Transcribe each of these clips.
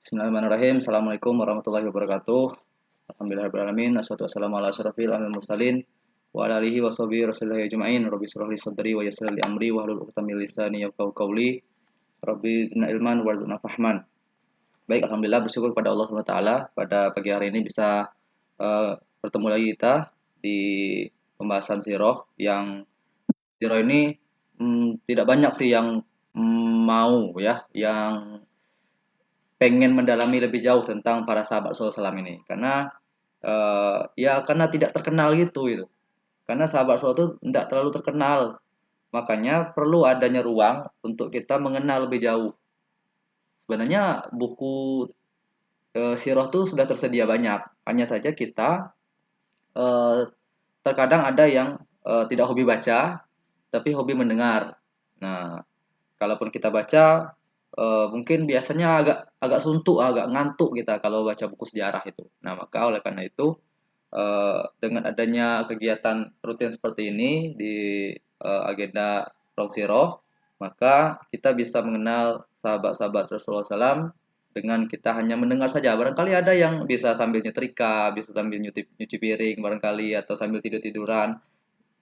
Bismillahirrahmanirrahim. Assalamualaikum warahmatullahi wabarakatuh. Alhamdulillahirrahmanirrahim. Assalatu wassalamu ala asyrafil anbiya'i mursalin wa ala alihi wa sahbihi rasulillahi ajma'in. Rabbi shrah li sadri wa yassir li amri wahlul 'uqdatam min lisani yafqahu qawli. Rabbi zidna ilman warzuqna fahman. Baik, alhamdulillah bersyukur kepada Allah Subhanahu wa taala pada pagi hari ini bisa bertemu lagi kita di pembahasan sirah yang sirah ini tidak banyak sih yang mau ya, yang pengen mendalami lebih jauh tentang para sahabat Rasulullah SAW ini karena ya karena tidak terkenal gitu. Karena sahabat Rasulullah itu tidak terlalu terkenal, makanya perlu adanya ruang untuk kita mengenal lebih jauh. Sebenarnya buku sirah itu sudah tersedia banyak, hanya saja kita eh, terkadang ada yang tidak hobi baca tapi hobi mendengar. Nah, kalaupun kita baca, mungkin biasanya agak agak suntuk, agak ngantuk kita kalau baca buku sejarah itu. Nah, maka oleh karena itu, dengan adanya kegiatan rutin seperti ini di agenda Rock Zero, maka kita bisa mengenal sahabat-sahabat Rasulullah SAW dengan kita hanya mendengar saja. Barangkali ada yang bisa sambil nyetrika, bisa sambil nyuci piring barangkali, atau sambil tidur-tiduran,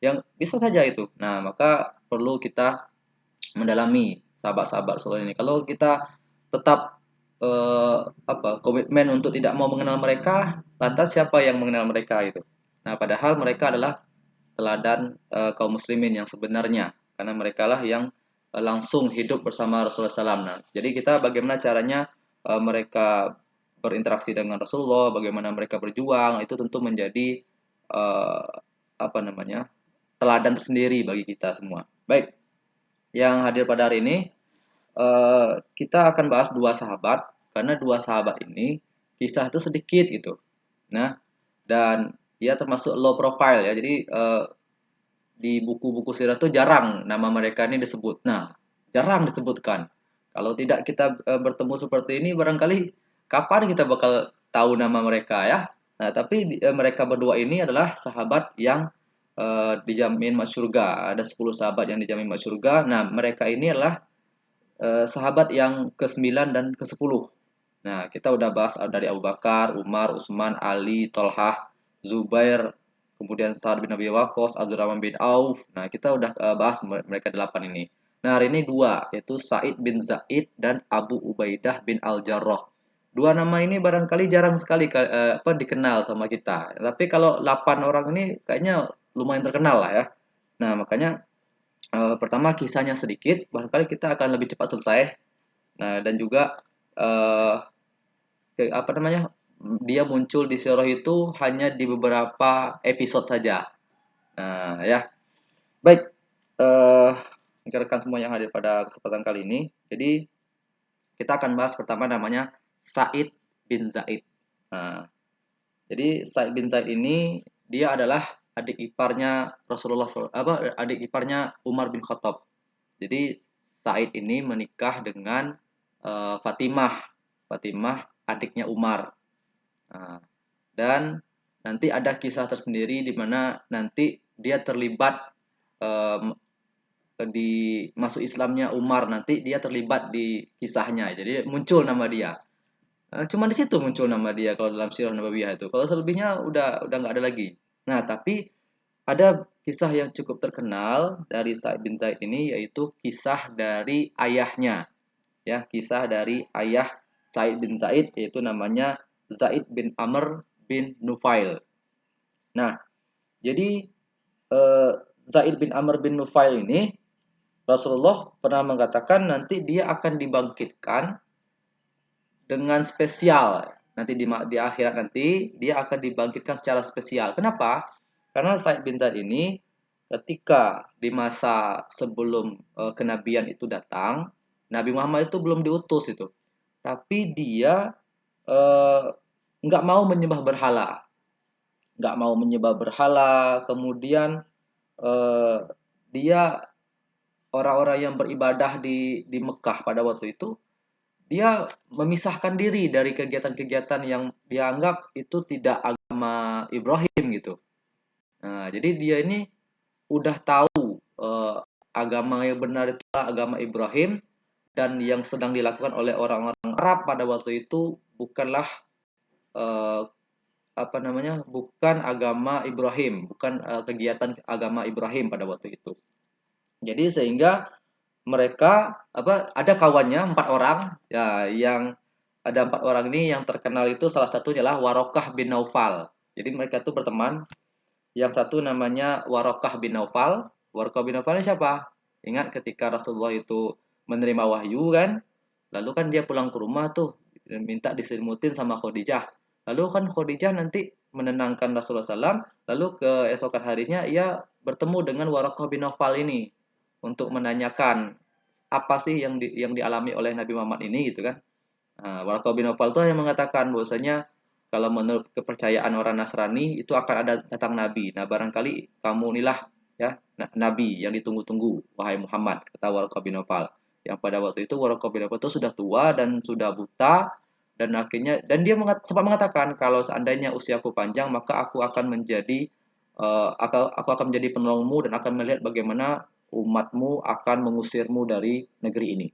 yang bisa saja itu. Nah, maka perlu kita mendalami sahabat-sahabat Rasulullah ini. Kalau kita tetap komitmen untuk tidak mau mengenal mereka, lantas siapa yang mengenal mereka itu? Nah, padahal mereka adalah teladan kaum muslimin yang sebenarnya, karena mereka lah yang langsung hidup bersama Rasulullah SAW. Nah, jadi kita bagaimana caranya mereka berinteraksi dengan Rasulullah, bagaimana mereka berjuang, itu tentu menjadi uh, apa namanya, teladan tersendiri bagi kita semua. Baik, yang hadir pada hari ini, kita akan bahas dua sahabat, karena dua sahabat ini kisah itu sedikit gitu. Nah, dan dia termasuk low profile ya. Jadi di buku-buku sirah itu jarang nama mereka ini disebut. Nah, jarang disebutkan. Kalau tidak kita bertemu seperti ini, barangkali kapan kita bakal tahu nama mereka ya. Nah, tapi mereka berdua ini adalah sahabat yang dijamin masuk surga. Ada 10 sahabat yang dijamin masuk surga. Nah, mereka ini adalah sahabat yang ke-9 dan ke-10. Nah, kita udah bahas dari Abu Bakar, Umar, Utsman, Ali, Tolhah, Zubair, kemudian Sa'ad bin Abi Waqqas, Abdurrahman bin Auf. Nah, kita udah bahas mereka 8 ini. Nah, hari ini dua, yaitu Sa'id bin Zaid dan Abu Ubaidah bin Al-Jarrah. Dua nama ini barangkali jarang sekali dikenal sama kita. Tapi kalau 8 orang ini kayaknya lumayan terkenal lah ya. Nah, makanya pertama kisahnya sedikit, barangkali kita akan lebih cepat selesai. Nah, dan juga eh, apa namanya, dia muncul di Sirah itu hanya di beberapa episode saja. Nah, ya. Baik, eh rekan semua yang hadir pada kesempatan kali ini. Jadi, kita akan bahas pertama namanya Said bin Zaid. Nah, jadi Said bin Zaid ini dia adalah adik iparnya adik iparnya Umar bin Khattab. Jadi Said ini menikah dengan Fatimah. Fatimah adiknya Umar. Nah, dan nanti ada kisah tersendiri di mana nanti dia terlibat em, di masuk Islamnya Umar, nanti dia terlibat di kisahnya. Jadi muncul nama dia. Cuma di situ muncul nama dia kalau dalam Sirah Nabawiyah itu. Kalau selebihnya udah nggak ada lagi. Nah, tapi ada kisah yang cukup terkenal dari Sa'id bin Zaid ini, yaitu kisah dari ayahnya. Ya, kisah dari ayah Sa'id bin Zaid, yaitu namanya Zaid bin Amr bin Nufail. Nah, jadi eh, Zaid bin Amr bin Nufail ini, Rasulullah pernah mengatakan nanti dia akan dibangkitkan dengan spesial. Nanti di akhirat nanti dia akan dibangkitkan secara spesial. Kenapa? Karena Said bin Zaid ini ketika di masa sebelum kenabian itu datang, Nabi Muhammad itu belum diutus itu. Tapi dia eh, nggak mau menyembah berhala, nggak mau menyembah berhala. Kemudian eh, dia, orang-orang yang beribadah di Mekah pada waktu itu, dia memisahkan diri dari kegiatan-kegiatan yang dianggap itu tidak agama Ibrahim gitu. Nah, jadi dia ini udah tahu agama yang benar itu agama Ibrahim, dan yang sedang dilakukan oleh orang-orang Arab pada waktu itu bukanlah eh, bukan agama Ibrahim, bukan kegiatan agama Ibrahim pada waktu itu. Jadi sehingga mereka ada kawannya 4 orang ya, yang ada 4 orang ini yang terkenal itu salah satunya adalah Warokah bin Naufal. Jadi mereka itu berteman. Yang satu namanya Warokah bin Naufal. Warokah bin Naufal ini siapa? Ingat ketika Rasulullah itu menerima wahyu kan, lalu kan dia pulang ke rumah tuh dan minta diselimutin sama Khadijah. Lalu kan Khadijah nanti menenangkan Rasulullah SAW. Lalu keesokan harinya ia bertemu dengan Warokah bin Naufal ini untuk menanyakan apa sih yang dialami oleh Nabi Muhammad ini gitu kan. Nah, Warqa bin Nawfal itu yang mengatakan bahwasanya kalau menurut kepercayaan orang Nasrani itu akan ada datang nabi. Nah, barangkali kamu inilah ya nabi yang ditunggu-tunggu wahai Muhammad, kata Warqa bin Nawfal. Yang pada waktu itu Warqa bin Nawfal itu sudah tua dan sudah buta, dan akhirnya dia sempat mengatakan kalau seandainya usiaku panjang maka aku akan menjadi aku akan menjadi penolongmu dan akan melihat bagaimana umatmu akan mengusirmu dari negeri ini.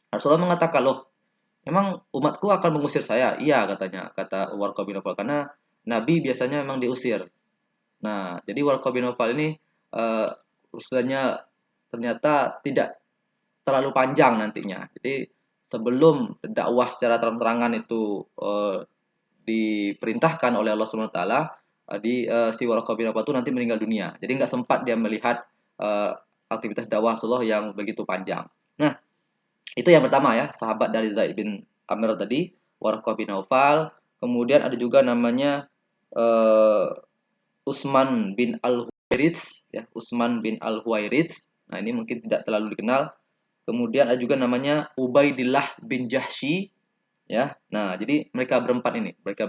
Rasulullah mengatakan, loh, emang umatku akan mengusir saya? Iya, katanya, kata Warqa bin Nawfal, karena Nabi biasanya memang diusir. Nah, jadi Warqa bin Nawfal ini usianya ternyata tidak terlalu panjang nantinya. Jadi sebelum dakwah secara terang-terangan itu diperintahkan oleh Allah Subhanahu wa taala, si Warqa bin Nawfal itu nanti meninggal dunia. Jadi nggak sempat dia melihat uh, aktivitas dakwah Rasulullah yang begitu panjang. Nah, itu yang pertama ya, sahabat dari Zaid bin Amr tadi, Warqah bin Naufal. Kemudian ada juga namanya uh, Utsman bin Al-Huwairits ya, Utsman bin Al-Huwairits. Nah, ini mungkin tidak terlalu dikenal. Kemudian ada juga namanya Ubaidillah bin Jahsy ya. Nah, jadi mereka berempat ini. Mereka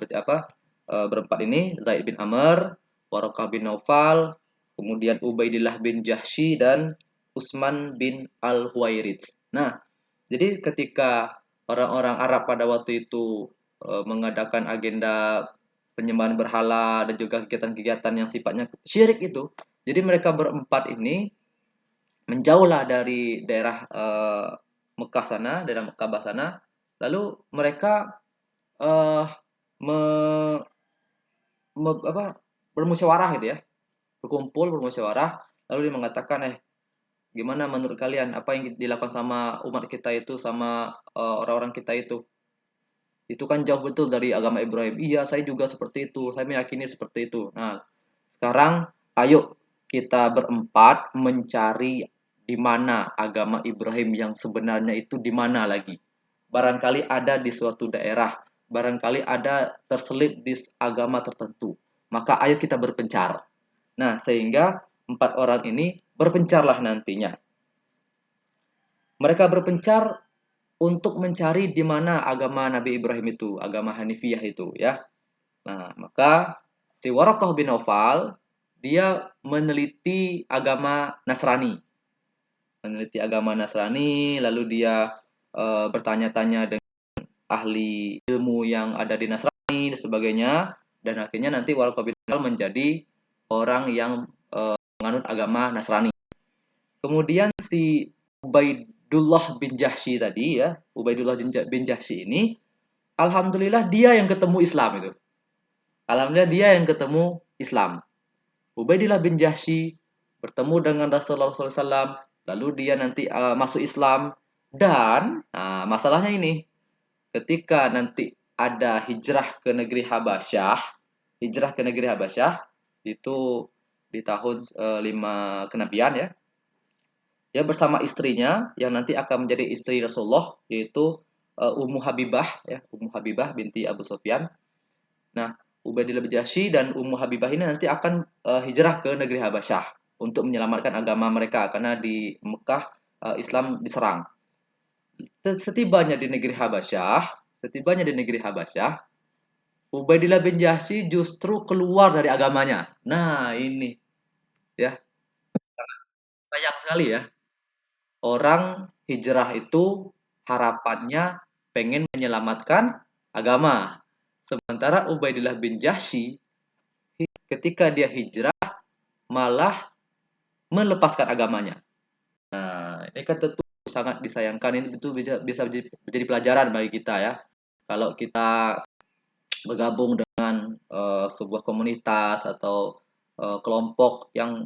berempat ini, Zaid bin Amr, Warqah bin Naufal, kemudian Ubaidillah bin Jahsy dan Utsman bin Al-Huwairits. Nah, jadi ketika orang-orang Arab pada waktu itu mengadakan agenda penyembahan berhala dan juga kegiatan-kegiatan yang sifatnya syirik itu, jadi mereka berempat ini menjauhlah dari daerah Mekah sana, daerah Mekah sana, lalu mereka eh, me, bermusyawarah gitu ya, bermusyawarah, lalu dia mengatakan, gimana menurut kalian apa yang dilakukan sama umat kita itu, sama orang-orang kita itu kan jauh betul dari agama Ibrahim. Iya, saya juga seperti itu. Saya meyakini seperti itu. Nah, sekarang ayo kita berempat mencari di mana agama Ibrahim yang sebenarnya itu di mana lagi. Barangkali ada di suatu daerah, barangkali ada terselip di agama tertentu. Maka ayo kita berpencar. Nah, sehingga 4 orang ini berpencarlah nantinya. Mereka berpencar untuk mencari di mana agama Nabi Ibrahim itu, agama Hanifiyah itu ya. Nah, maka si Waraqah bin Nawfal dia meneliti agama Nasrani. Meneliti agama Nasrani, lalu dia bertanya-tanya dengan ahli ilmu yang ada di Nasrani dan sebagainya, dan akhirnya nanti Waraqah bin Nawfal menjadi orang yang menganut agama Nasrani. Kemudian si Ubaidullah bin Jahsy tadi ya, Ubaidullah bin Jahsy ini, alhamdulillah dia yang ketemu Islam itu. Alhamdulillah dia yang ketemu Islam. Ubaidillah bin Jahsy bertemu dengan Rasulullah SAW, lalu dia nanti masuk Islam, dan masalahnya ini, ketika nanti ada hijrah ke negeri Habasyah itu di tahun 5 kenabian ya, ya bersama istrinya yang nanti akan menjadi istri Rasulullah, yaitu Ummu Habibah ya, Ummu Habibah binti Abu Sufyan. Nah, Ubaidillah bin Jahsy dan Ummu Habibah ini nanti akan hijrah ke negeri Habasyah untuk menyelamatkan agama mereka karena di Mekah Islam diserang. Setibanya di negeri Habasyah, Ubaidillah bin Jahsy justru keluar dari agamanya. Nah, ini ya, sayang sekali ya. Orang hijrah itu harapannya pengen menyelamatkan agama. Sementara Ubaidillah bin Jahsy ketika dia hijrah malah melepaskan agamanya. Nah, ini kan tentu sangat disayangkan. Ini itu bisa menjadi pelajaran bagi kita ya. Kalau kita bergabung dengan sebuah komunitas atau kelompok yang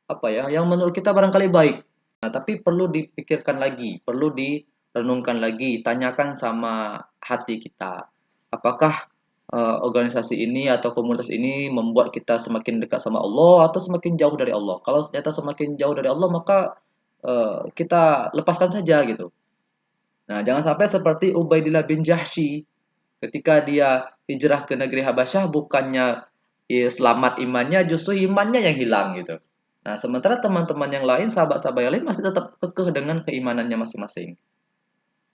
apa ya, yang menurut kita barangkali baik. Nah, tapi perlu dipikirkan lagi, perlu direnungkan lagi, tanyakan sama hati kita. Apakah organisasi ini atau komunitas ini membuat kita semakin dekat sama Allah atau semakin jauh dari Allah? Kalau ternyata semakin jauh dari Allah, maka kita lepaskan saja gitu. Nah, jangan sampai seperti Ubaidillah bin Jahsy ketika dia hijrah ke negeri Habasyah, bukannya selamat imannya, justru imannya yang hilang gitu. Nah, sementara teman-teman yang lain, sahabat-sahabat yang lain masih tetap kekeh dengan keimanannya masing-masing.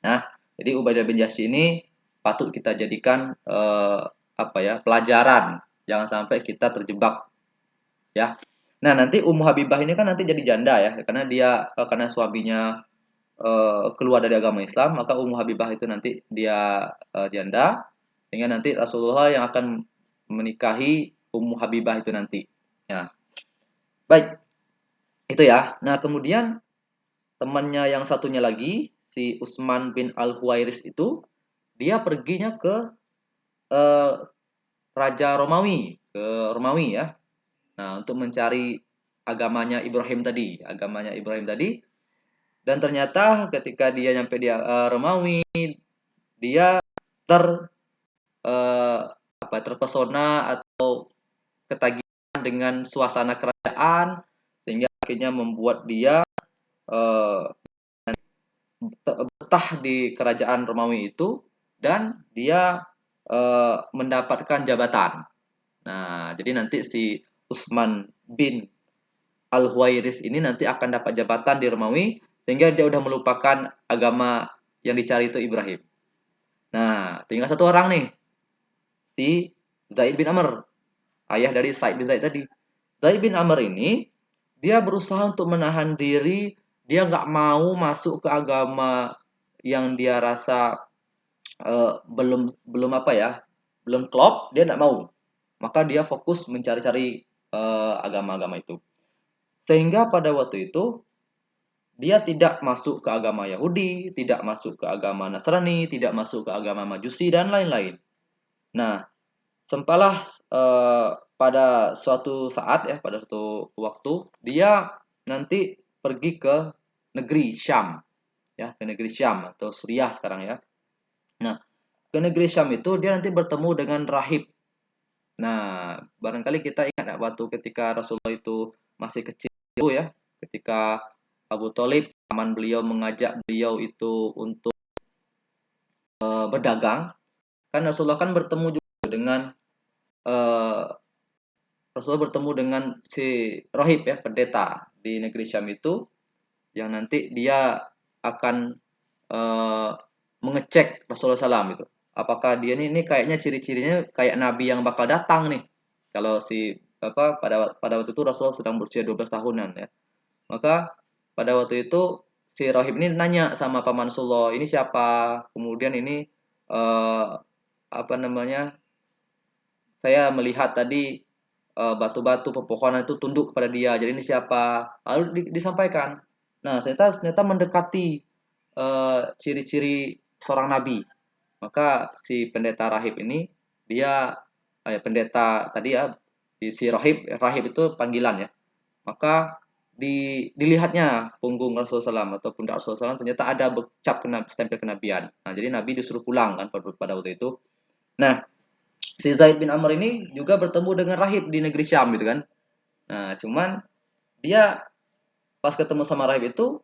Nah, jadi Ubaidah bin Jahsy ini patut kita jadikan apa ya, pelajaran. Jangan sampai kita terjebak ya. Nah, nanti Ummu Habibah ini kan nanti jadi janda ya, karena dia karena suaminya keluar dari agama Islam, maka Ummu Habibah itu nanti dia janda, sehingga nanti Rasulullah yang akan menikahi Ummu Habibah itu nanti. Ya, baik, itu ya. Nah, kemudian temannya yang satunya lagi, si Utsman bin Al-Huwairis itu, dia perginya ke eh, Raja Romawi, ke Romawi ya. Nah, untuk mencari agamanya Ibrahim tadi, dan ternyata ketika dia nyampe di Romawi, dia ter eh, terpesona atau ketagihan dengan suasana kerajaan, sehingga akhirnya membuat dia eh, betah di kerajaan Romawi itu, dan dia mendapatkan jabatan. Nah, jadi nanti si Utsman bin Al-Huwairis ini nanti akan dapat jabatan di Romawi, sehingga dia udah melupakan agama yang dicari itu Ibrahim. Nah, tinggal satu orang nih, si Zaid bin Amr, ayah dari Said bin Zaid tadi. Zaid bin Amr ini, dia berusaha untuk menahan diri, dia nggak mau masuk ke agama yang dia rasa belum belum apa ya, belum klop, dia nggak mau. Maka dia fokus mencari-cari agama-agama itu. Sehingga pada waktu itu dia tidak masuk ke agama Yahudi, tidak masuk ke agama Nasrani, tidak masuk ke agama Majusi dan lain-lain. Nah, sempalah pada suatu saat ya, pada suatu waktu dia nanti pergi ke negeri Syam, ya, ke negeri Syam atau Suriah sekarang ya. Nah, ke negeri Syam itu dia nanti bertemu dengan rahib. Nah, barangkali kita ingat ya, waktu ketika Rasulullah itu masih kecil ya, ketika Abu Thalib paman beliau mengajak beliau itu untuk berdagang, kan Rasulullah kan bertemu juga dengan eh, Rasulullah bertemu dengan si rohib ya, pendeta di negeri Syam itu, yang nanti dia akan eh, mengecek Rasulullah SAW itu. Apakah dia ini kayaknya ciri-cirinya kayak nabi yang bakal datang nih. Kalau si apa pada waktu itu Rasulullah sedang berusia 12 tahunan ya. Maka pada waktu itu si rohib ini nanya sama paman Rasulullah, ini siapa? Kemudian ini apa namanya? Saya melihat tadi batu-batu pepohonan itu tunduk kepada dia. Jadi ini siapa? Lalu disampaikan. Nah, ternyata ternyata mendekati ciri-ciri seorang nabi. Maka si pendeta rahib ini dia pendeta tadi ya, si rahib itu panggilan ya. Maka dilihatnya punggung Rasulullah SAW atau pundak Rasulullah SAW, ternyata ada bercap stempel kenabian. Nah, jadi Nabi disuruh pulang kan pada waktu itu. Nah, si Zaid bin Amr ini juga bertemu dengan rahib di negeri Syam gitu kan. Nah, cuman dia pas ketemu sama rahib itu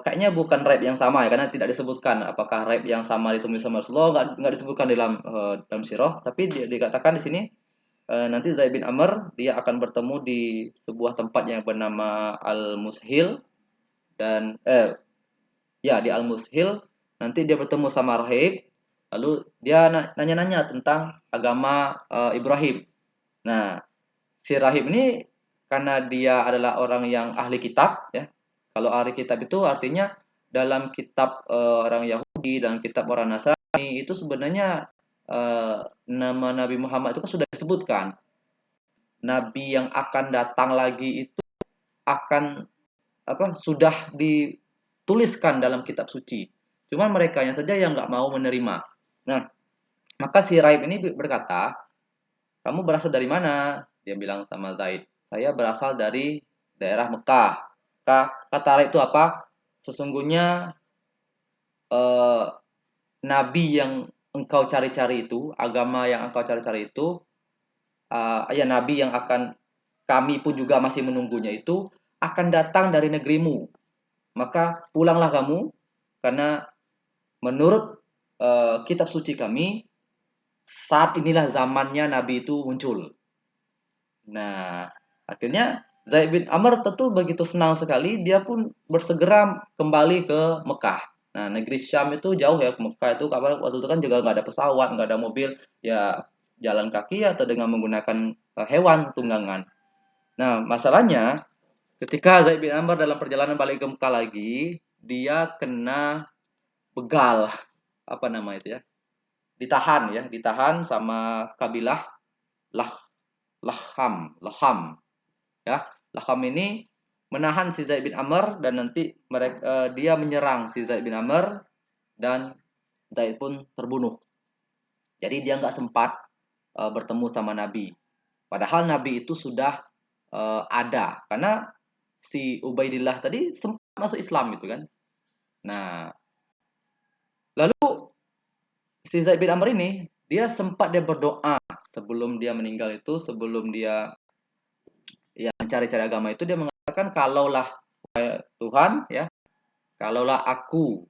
kayaknya bukan rahib yang sama ya, karena tidak disebutkan apakah rahib yang sama ditemui sama Rasulullah, nggak disebutkan dalam sirah, tapi dikatakan di sini nanti Zaid bin Amr dia akan bertemu di sebuah tempat yang bernama Al Mushil, dan ya di Al Mushil nanti dia bertemu sama rahib, lalu dia nanya-nanya tentang agama Ibrahim. Nah, si rahib ini karena dia adalah orang yang ahli kitab ya. Kalau ahli kitab itu artinya dalam kitab orang Yahudi dan kitab orang Nasrani itu sebenarnya nama Nabi Muhammad itu kan sudah disebutkan. Nabi yang akan datang lagi itu akan apa? Sudah di tuliskan dalam kitab suci. Cuman mereka yang saja yang nggak mau menerima. Nah, maka si Raib ini berkata, kamu berasal dari mana? Dia bilang sama Zaid, saya berasal dari daerah Mekah. Kata Raib itu apa? Sesungguhnya eh, nabi yang engkau cari-cari itu, agama yang engkau cari-cari itu, ya nabi yang akan kami pun juga masih menunggunya itu akan datang dari negerimu. Maka pulanglah kamu, karena menurut kitab suci kami, saat inilah zamannya nabi itu muncul. Nah, akhirnya Zaid bin Amr tentu begitu senang sekali, dia pun bersegera kembali ke Mekah. Nah, negeri Syam itu jauh ya ke Mekah itu, karena waktu itu kan juga nggak ada pesawat, nggak ada mobil, ya jalan kaki atau dengan menggunakan hewan tunggangan. Nah, masalahnya ketika Zaid bin Amr dalam perjalanan balik ke Mekah lagi, dia kena begal, apa nama itu ya? Ditahan sama kabilah Lah Laham ya. Laham ini menahan si Zaid bin Amr dan nanti dia menyerang si Zaid bin Amr dan Zaid pun terbunuh. Jadi dia nggak sempat bertemu sama Nabi. Padahal Nabi itu sudah ada karena si Ubaidillah tadi sempat masuk Islam gitu kan. Nah, lalu si Zaid bin Amr ini dia berdoa sebelum dia meninggal itu, sebelum dia ya mencari-cari agama itu, dia mengatakan kalaulah Tuhan ya, kalaulah aku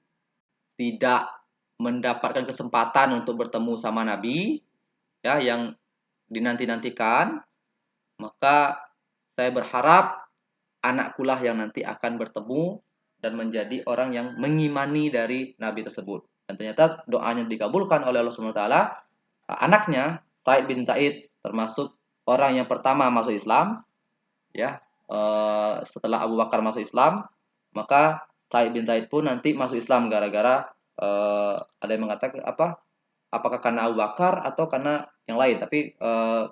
tidak mendapatkan kesempatan untuk bertemu sama Nabi ya yang dinanti-nantikan, maka saya berharap anakkulah yang nanti akan bertemu dan menjadi orang yang mengimani dari Nabi tersebut. Dan ternyata doanya dikabulkan oleh Allah Subhanahu wa taala. Anaknya Said bin Zaid termasuk orang yang pertama masuk Islam ya. Setelah Abu Bakar masuk Islam, maka Said bin Zaid pun nanti masuk Islam gara-gara ada yang mengatakan apakah karena Abu Bakar atau karena yang lain, tapi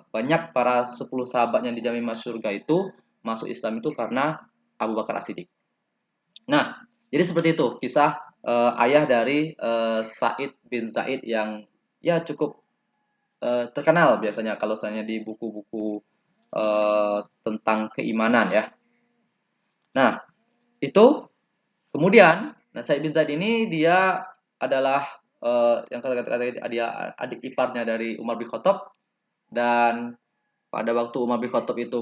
banyak para 10 sahabat yang dijamin masuk surga itu masuk Islam itu karena Abu Bakar As-Siddiq. Nah, jadi seperti itu kisah ayah dari Said bin Zaid yang ya cukup terkenal biasanya kalau misalnya di buku-buku tentang keimanan ya. Nah, itu kemudian, nah Said bin Zaid ini dia adalah yang kata-kata dia adik iparnya dari Umar bin Khattab, dan pada waktu Umar bin Khattab itu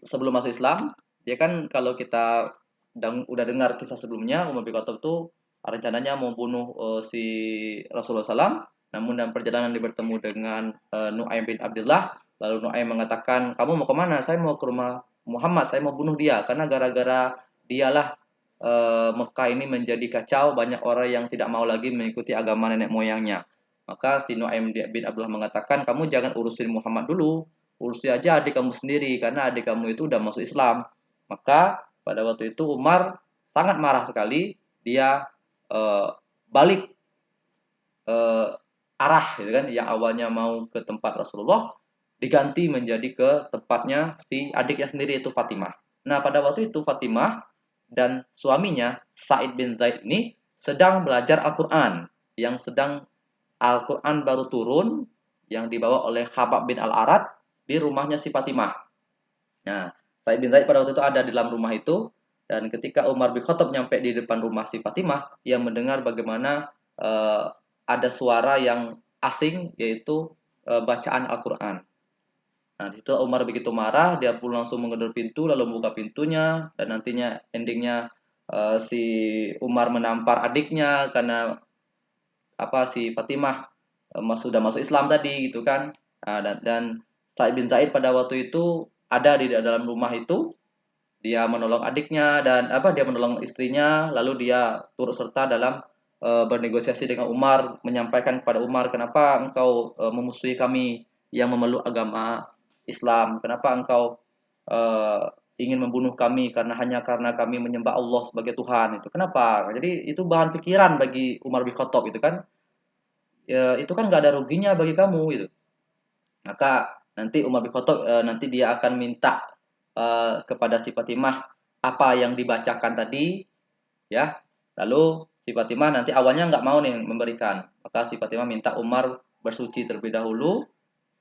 sebelum masuk Islam, dia kan kalau kita udah dengar kisah sebelumnya, Umar bin Khattab tuh rencananya mau bunuh si Rasulullah SAW, namun dalam perjalanan dia bertemu dengan Nu'aim bin Abdullah, lalu Nu'aim mengatakan, kamu mau kemana? Saya mau ke rumah Muhammad, saya mau bunuh dia, karena gara-gara dialah Mekah ini menjadi kacau, banyak orang yang tidak mau lagi mengikuti agama nenek moyangnya. Maka si Nu'aim bin Abdullah mengatakan, kamu jangan urusin Muhammad dulu, urusi aja adik kamu sendiri, karena adik kamu itu udah masuk Islam. Maka pada waktu itu Umar sangat marah sekali, dia balik arah gitu kan, yang awalnya mau ke tempat Rasulullah diganti menjadi ke tempatnya si adiknya sendiri, itu Fatimah. Nah, pada waktu itu Fatimah dan suaminya Said bin Zaid ini sedang belajar Al-Quran, yang sedang Al-Quran baru turun, yang dibawa oleh Habab bin Al-Arad di rumahnya si Fatimah. Nah, Said bin Zaid pada waktu itu ada di dalam rumah itu, dan ketika Umar bin Khattab nyampe di depan rumah si Fatimah, ia mendengar bagaimana ada suara yang asing, yaitu bacaan Al-Quran. Nah, di situ Umar begitu marah, dia pun langsung menggedor pintu, lalu membuka pintunya, dan nantinya endingnya si Umar menampar adiknya karena si Fatimah sudah masuk Islam tadi gitu kan. Nah, dan Sa'id bin Zaid pada waktu itu ada di dalam rumah itu, dia menolong adiknya dan dia menolong istrinya, lalu dia turut serta dalam bernegosiasi dengan Umar, menyampaikan kepada Umar, kenapa engkau memusuhi kami yang memeluk agama Islam, kenapa engkau ingin membunuh kami hanya karena kami menyembah Allah sebagai Tuhan, itu kenapa? Jadi itu bahan pikiran bagi Umar bin Khattab itu kan, ya itu kan nggak ada ruginya bagi kamu gitu. Maka nanti Umar bin Khattab nanti dia akan minta kepada si Fatimah apa yang dibacakan tadi ya. Lalu si Fatimah nanti awalnya nggak mau nih memberikan. Maka si Fatimah minta Umar bersuci terlebih dahulu.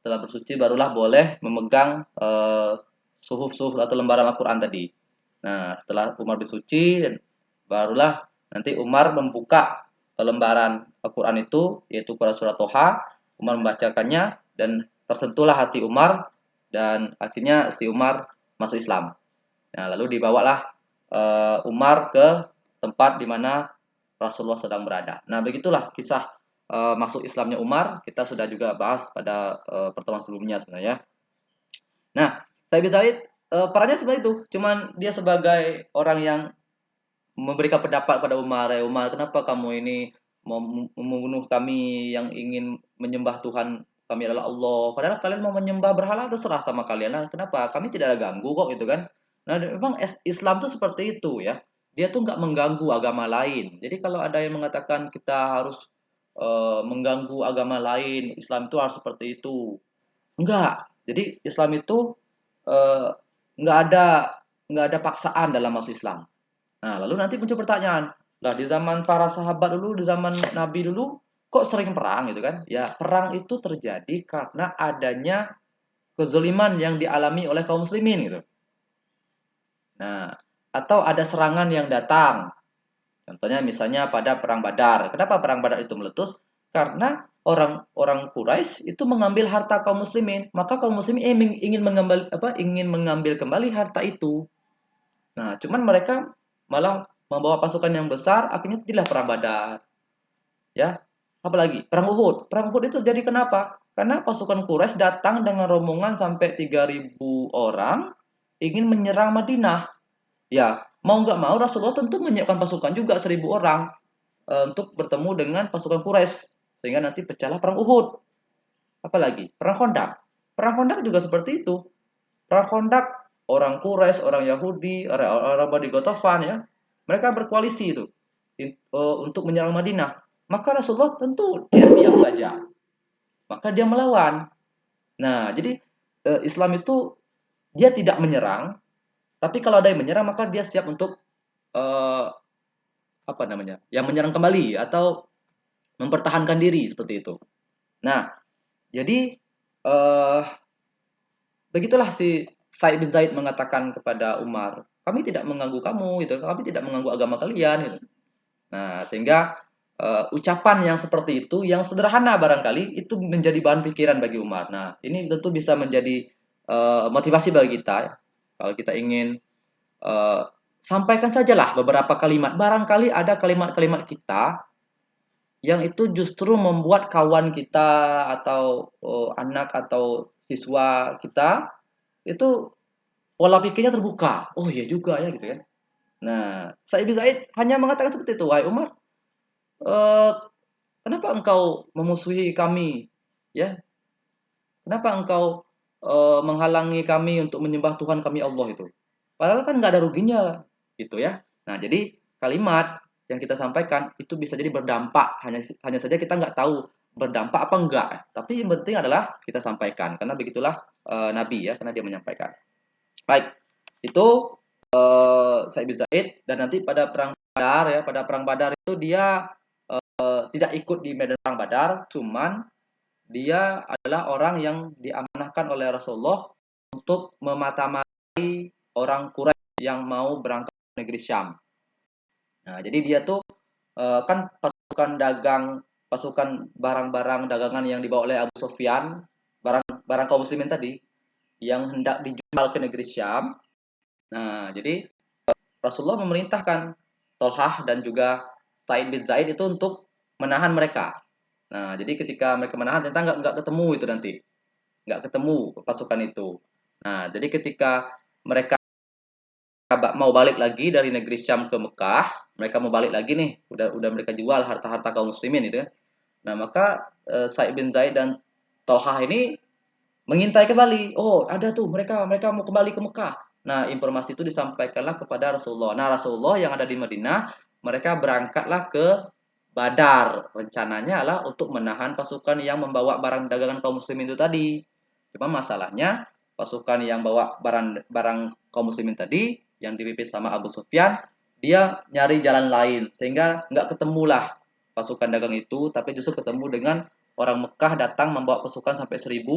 Setelah bersuci barulah boleh memegang suhuf-suhuf atau lembaran Al-Quran tadi. Nah, setelah Umar bersuci, barulah nanti Umar membuka lembaran Al-Quran itu, yaitu pada surat Toha. Umar membacakannya dan tersentuhlah hati Umar dan akhirnya si Umar masuk Islam. Nah, lalu dibawalah Umar ke tempat di mana Rasulullah sedang berada. Nah, begitulah kisah masuk Islamnya Umar. Kita sudah juga bahas pada pertemuan sebelumnya sebenarnya. Nah, saya bisa perannya seperti itu. Cuman dia sebagai orang yang memberikan pendapat pada Umar, ya Umar, kenapa kamu ini mau membunuh kami yang ingin menyembah Tuhan kami adalah Allah. Padahal kalian mau menyembah berhala terserah sama kalian lah. Kenapa? Kami tidak ada ganggu kok gitu kan. Nah, memang Islam tuh seperti itu ya. Dia tuh nggak mengganggu agama lain. Jadi kalau ada yang mengatakan kita harus mengganggu agama lain, Islam itu harus seperti itu. Enggak. Jadi Islam itu eh, nggak ada nggak ada paksaan dalam masuk Islam. Nah, lalu nanti muncul pertanyaan, lah di zaman para sahabat dulu, di zaman Nabi dulu, kok sering perang gitu kan? Ya, perang itu terjadi karena adanya kezaliman yang dialami oleh kaum muslimin gitu. Nah, atau ada serangan yang datang. Contohnya misalnya pada perang Badar. Kenapa perang Badar itu meletus? Karena orang-orang Quraisy itu mengambil harta kaum muslimin, maka kaum muslimin ingin mengambil kembali harta itu. Nah, cuman mereka malah membawa pasukan yang besar, akhirnya terjadilah perang Badar. Ya, apalagi perang Uhud. Perang Uhud itu jadi kenapa? Karena pasukan Quraisy datang dengan rombongan sampai 3.000 orang ingin menyerang Madinah. Ya, mau nggak mau Rasulullah tentu menyiapkan pasukan juga 1.000 orang untuk bertemu dengan pasukan Quraisy sehingga nanti pecahlah perang Uhud. Apalagi perang Khandaq. Perang Khandaq juga seperti itu. Perang Khandaq orang Quraisy, orang Yahudi, orang Bani Ghatafan ya, mereka berkoalisi itu untuk menyerang Madinah. Maka Rasulullah tentu tidak diam saja. Maka dia melawan. Nah, jadi Islam itu dia tidak menyerang, tapi kalau ada yang menyerang maka dia siap untuk eh, apa namanya? Yang menyerang kembali atau mempertahankan diri seperti itu. Nah, jadi eh, begitulah si Said bin Zaid mengatakan kepada Umar, kami tidak mengganggu kamu, gitu. Kami tidak mengganggu agama kalian, gitu. Nah, sehingga ucapan yang seperti itu, yang sederhana barangkali, itu menjadi bahan pikiran bagi Umar. Nah, ini tentu bisa menjadi motivasi bagi kita, ya. Kalau kita ingin eh, sampaikan sajalah beberapa kalimat. Barangkali ada kalimat-kalimat kita yang itu justru membuat kawan kita atau anak atau siswa kita itu pola pikirnya terbuka. Oh iya juga ya gitu kan. Nah, Sa'id bin Zaid hanya mengatakan seperti itu. Wahai Umar, eh, kenapa engkau memusuhi kami? Ya, kenapa engkau menghalangi kami untuk menyembah Tuhan kami Allah itu? Padahal kan nggak ada ruginya, gitu ya. Nah, jadi kalimat yang kita sampaikan itu bisa jadi berdampak. Hanya saja kita nggak tahu berdampak apa enggak. Tapi yang penting adalah kita sampaikan karena begitulah Nabi ya, karena dia menyampaikan. Baik, itu Sa'id bin Zaid dan nanti pada perang Badar ya, pada perang Badar itu dia tidak ikut di medan perang Badar, cuman dia adalah orang yang diamanahkan oleh Rasulullah untuk memata-matai orang Quraisy yang mau berangkat ke negeri Syam. Nah, jadi dia tuh kan pasukan dagang, pasukan barang-barang dagangan yang dibawa oleh Abu Sufyan, barang-barang kaum muslimin tadi yang hendak dijual ke negeri Syam. Nah, jadi Rasulullah memerintahkan Tolhah dan juga Said bin Zaid itu untuk menahan mereka. Nah, jadi ketika mereka menahan ternyata nggak ketemu itu nanti, nggak ketemu pasukan itu. Nah, jadi ketika mereka mau balik lagi dari negeri Syam ke Mekah, mereka mau balik lagi nih, udah mereka jual harta-harta kaum muslimin itu ya. Nah, maka Said bin Zaid dan Tolhah ini mengintai kembali. Oh, ada tuh mereka mereka mau kembali ke Mekah. Nah, informasi itu disampaikanlah kepada Rasulullah. Nah, Rasulullah yang ada di Madinah, mereka berangkatlah ke Badar. Rencananya adalah untuk menahan pasukan yang membawa barang dagangan kaum muslimin itu tadi. Cuma masalahnya pasukan yang bawa barang kaum muslimin tadi yang dipimpin sama Abu Sufyan, dia nyari jalan lain sehingga nggak ketemulah pasukan dagang itu, tapi justru ketemu dengan orang Mekah datang membawa pasukan sampai 1.000,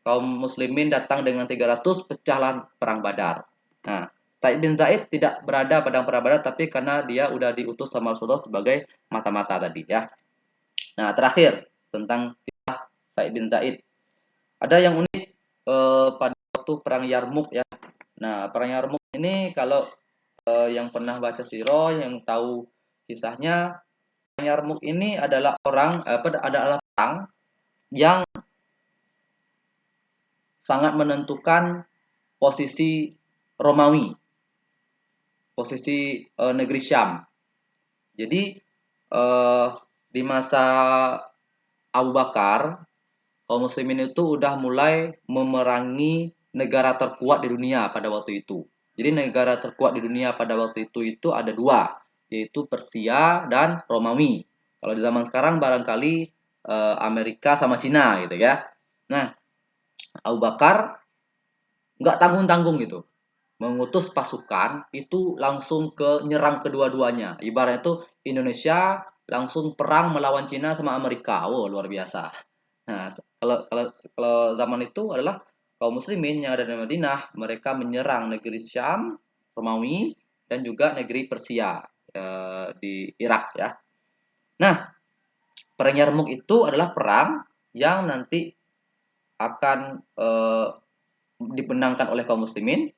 kaum muslimin datang dengan 300, pecahlah perang Badar. Nah, Sa'id bin Zaid tidak berada pada perang Badar, tapi karena dia udah diutus sama Rasulullah sebagai mata-mata tadi ya. Nah, terakhir tentang Sa'id bin Zaid. Ada yang unik pada waktu perang Yarmuk ya. Nah, perang Yarmuk ini kalau yang pernah baca sirah, yang tahu kisahnya, perang Yarmuk ini adalah adalah perang yang sangat menentukan posisi Romawi, posisi negeri Syam. Jadi di masa Abu Bakar, kaum muslimin itu udah mulai memerangi negara terkuat di dunia pada waktu itu. Jadi negara terkuat di dunia pada waktu itu ada dua, yaitu Persia dan Romawi. Kalau di zaman sekarang barangkali Amerika sama Cina gitu ya. Nah, Abu Bakar nggak tanggung-tanggung gitu, mengutus pasukan itu langsung ke nyerang kedua-duanya. Ibaratnya itu Indonesia langsung perang melawan Cina sama Amerika. Wow, luar biasa. Nah, kalau zaman itu adalah kaum muslimin yang ada di Madinah, mereka menyerang negeri Syam, Romawi, dan juga negeri Persia di Irak ya. Nah, perang Yarmuk itu adalah perang yang nanti akan dimenangkan oleh kaum muslimin.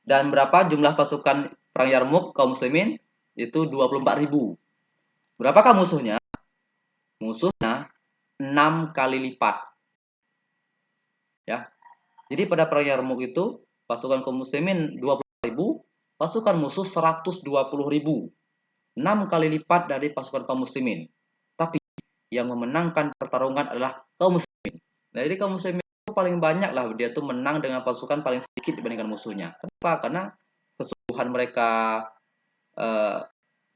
Dan berapa jumlah pasukan perang Yarmuk kaum muslimin? Itu 24.000. Berapakah musuhnya? Musuhnya 6 kali lipat ya. Jadi pada perang Yarmuk itu pasukan kaum muslimin 20.000, pasukan musuh 120.000. 6 kali lipat dari pasukan kaum muslimin. Tapi yang memenangkan pertarungan adalah kaum muslimin. Nah, jadi kaum muslimin itu paling banyak lah, dia tuh menang dengan pasukan paling sedikit dibandingkan musuhnya. Kenapa? Karena kesungguhan mereka,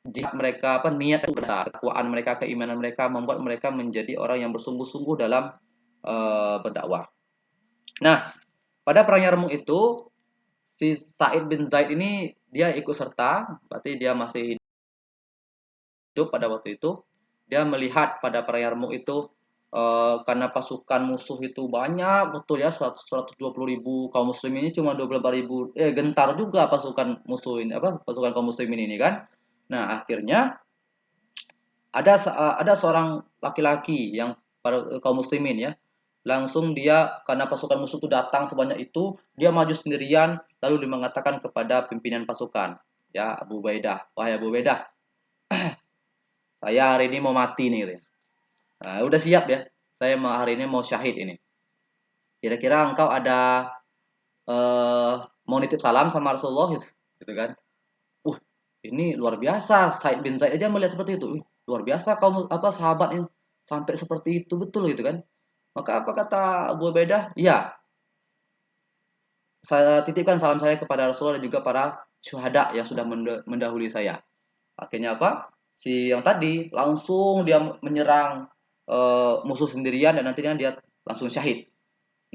jihad mereka, niat besar, kekuatan mereka, keimanan mereka membuat mereka menjadi orang yang bersungguh-sungguh dalam berdakwah. Nah, pada perang Yarmuk itu si Sa'id bin Zaid ini dia ikut serta, berarti dia masih hidup pada waktu itu. Dia melihat pada perang Yarmuk itu karena pasukan musuh itu banyak betul ya, 120.000, kaum muslimin ini cuma 24.000, gentar juga pasukan musuh ini, pasukan kaum muslimin ini kan. Nah, akhirnya ada seorang laki-laki yang pada kaum muslimin ya, langsung dia karena pasukan musuh itu datang sebanyak itu, dia maju sendirian lalu dia mengatakan kepada pimpinan pasukan, ya Abu Ubaidah, wahai Abu Ubaidah, saya hari ini mau mati nih gitu. Nah, udah siap ya, saya hari ini mau syahid ini. Kira-kira engkau ada mau nitip salam sama Rasulullah gitu kan. Ini luar biasa, Said bin Zaid aja melihat seperti itu. Luar biasa kaum sahabat ini sampai seperti itu, betul gitu kan. Maka apa kata Abu Ubaidah? Ya, saya titipkan salam saya kepada Rasulullah dan juga para syuhada yang sudah mendahului saya. Akhirnya apa? Si yang tadi langsung dia menyerang musuh sendirian dan nantinya dia langsung syahid.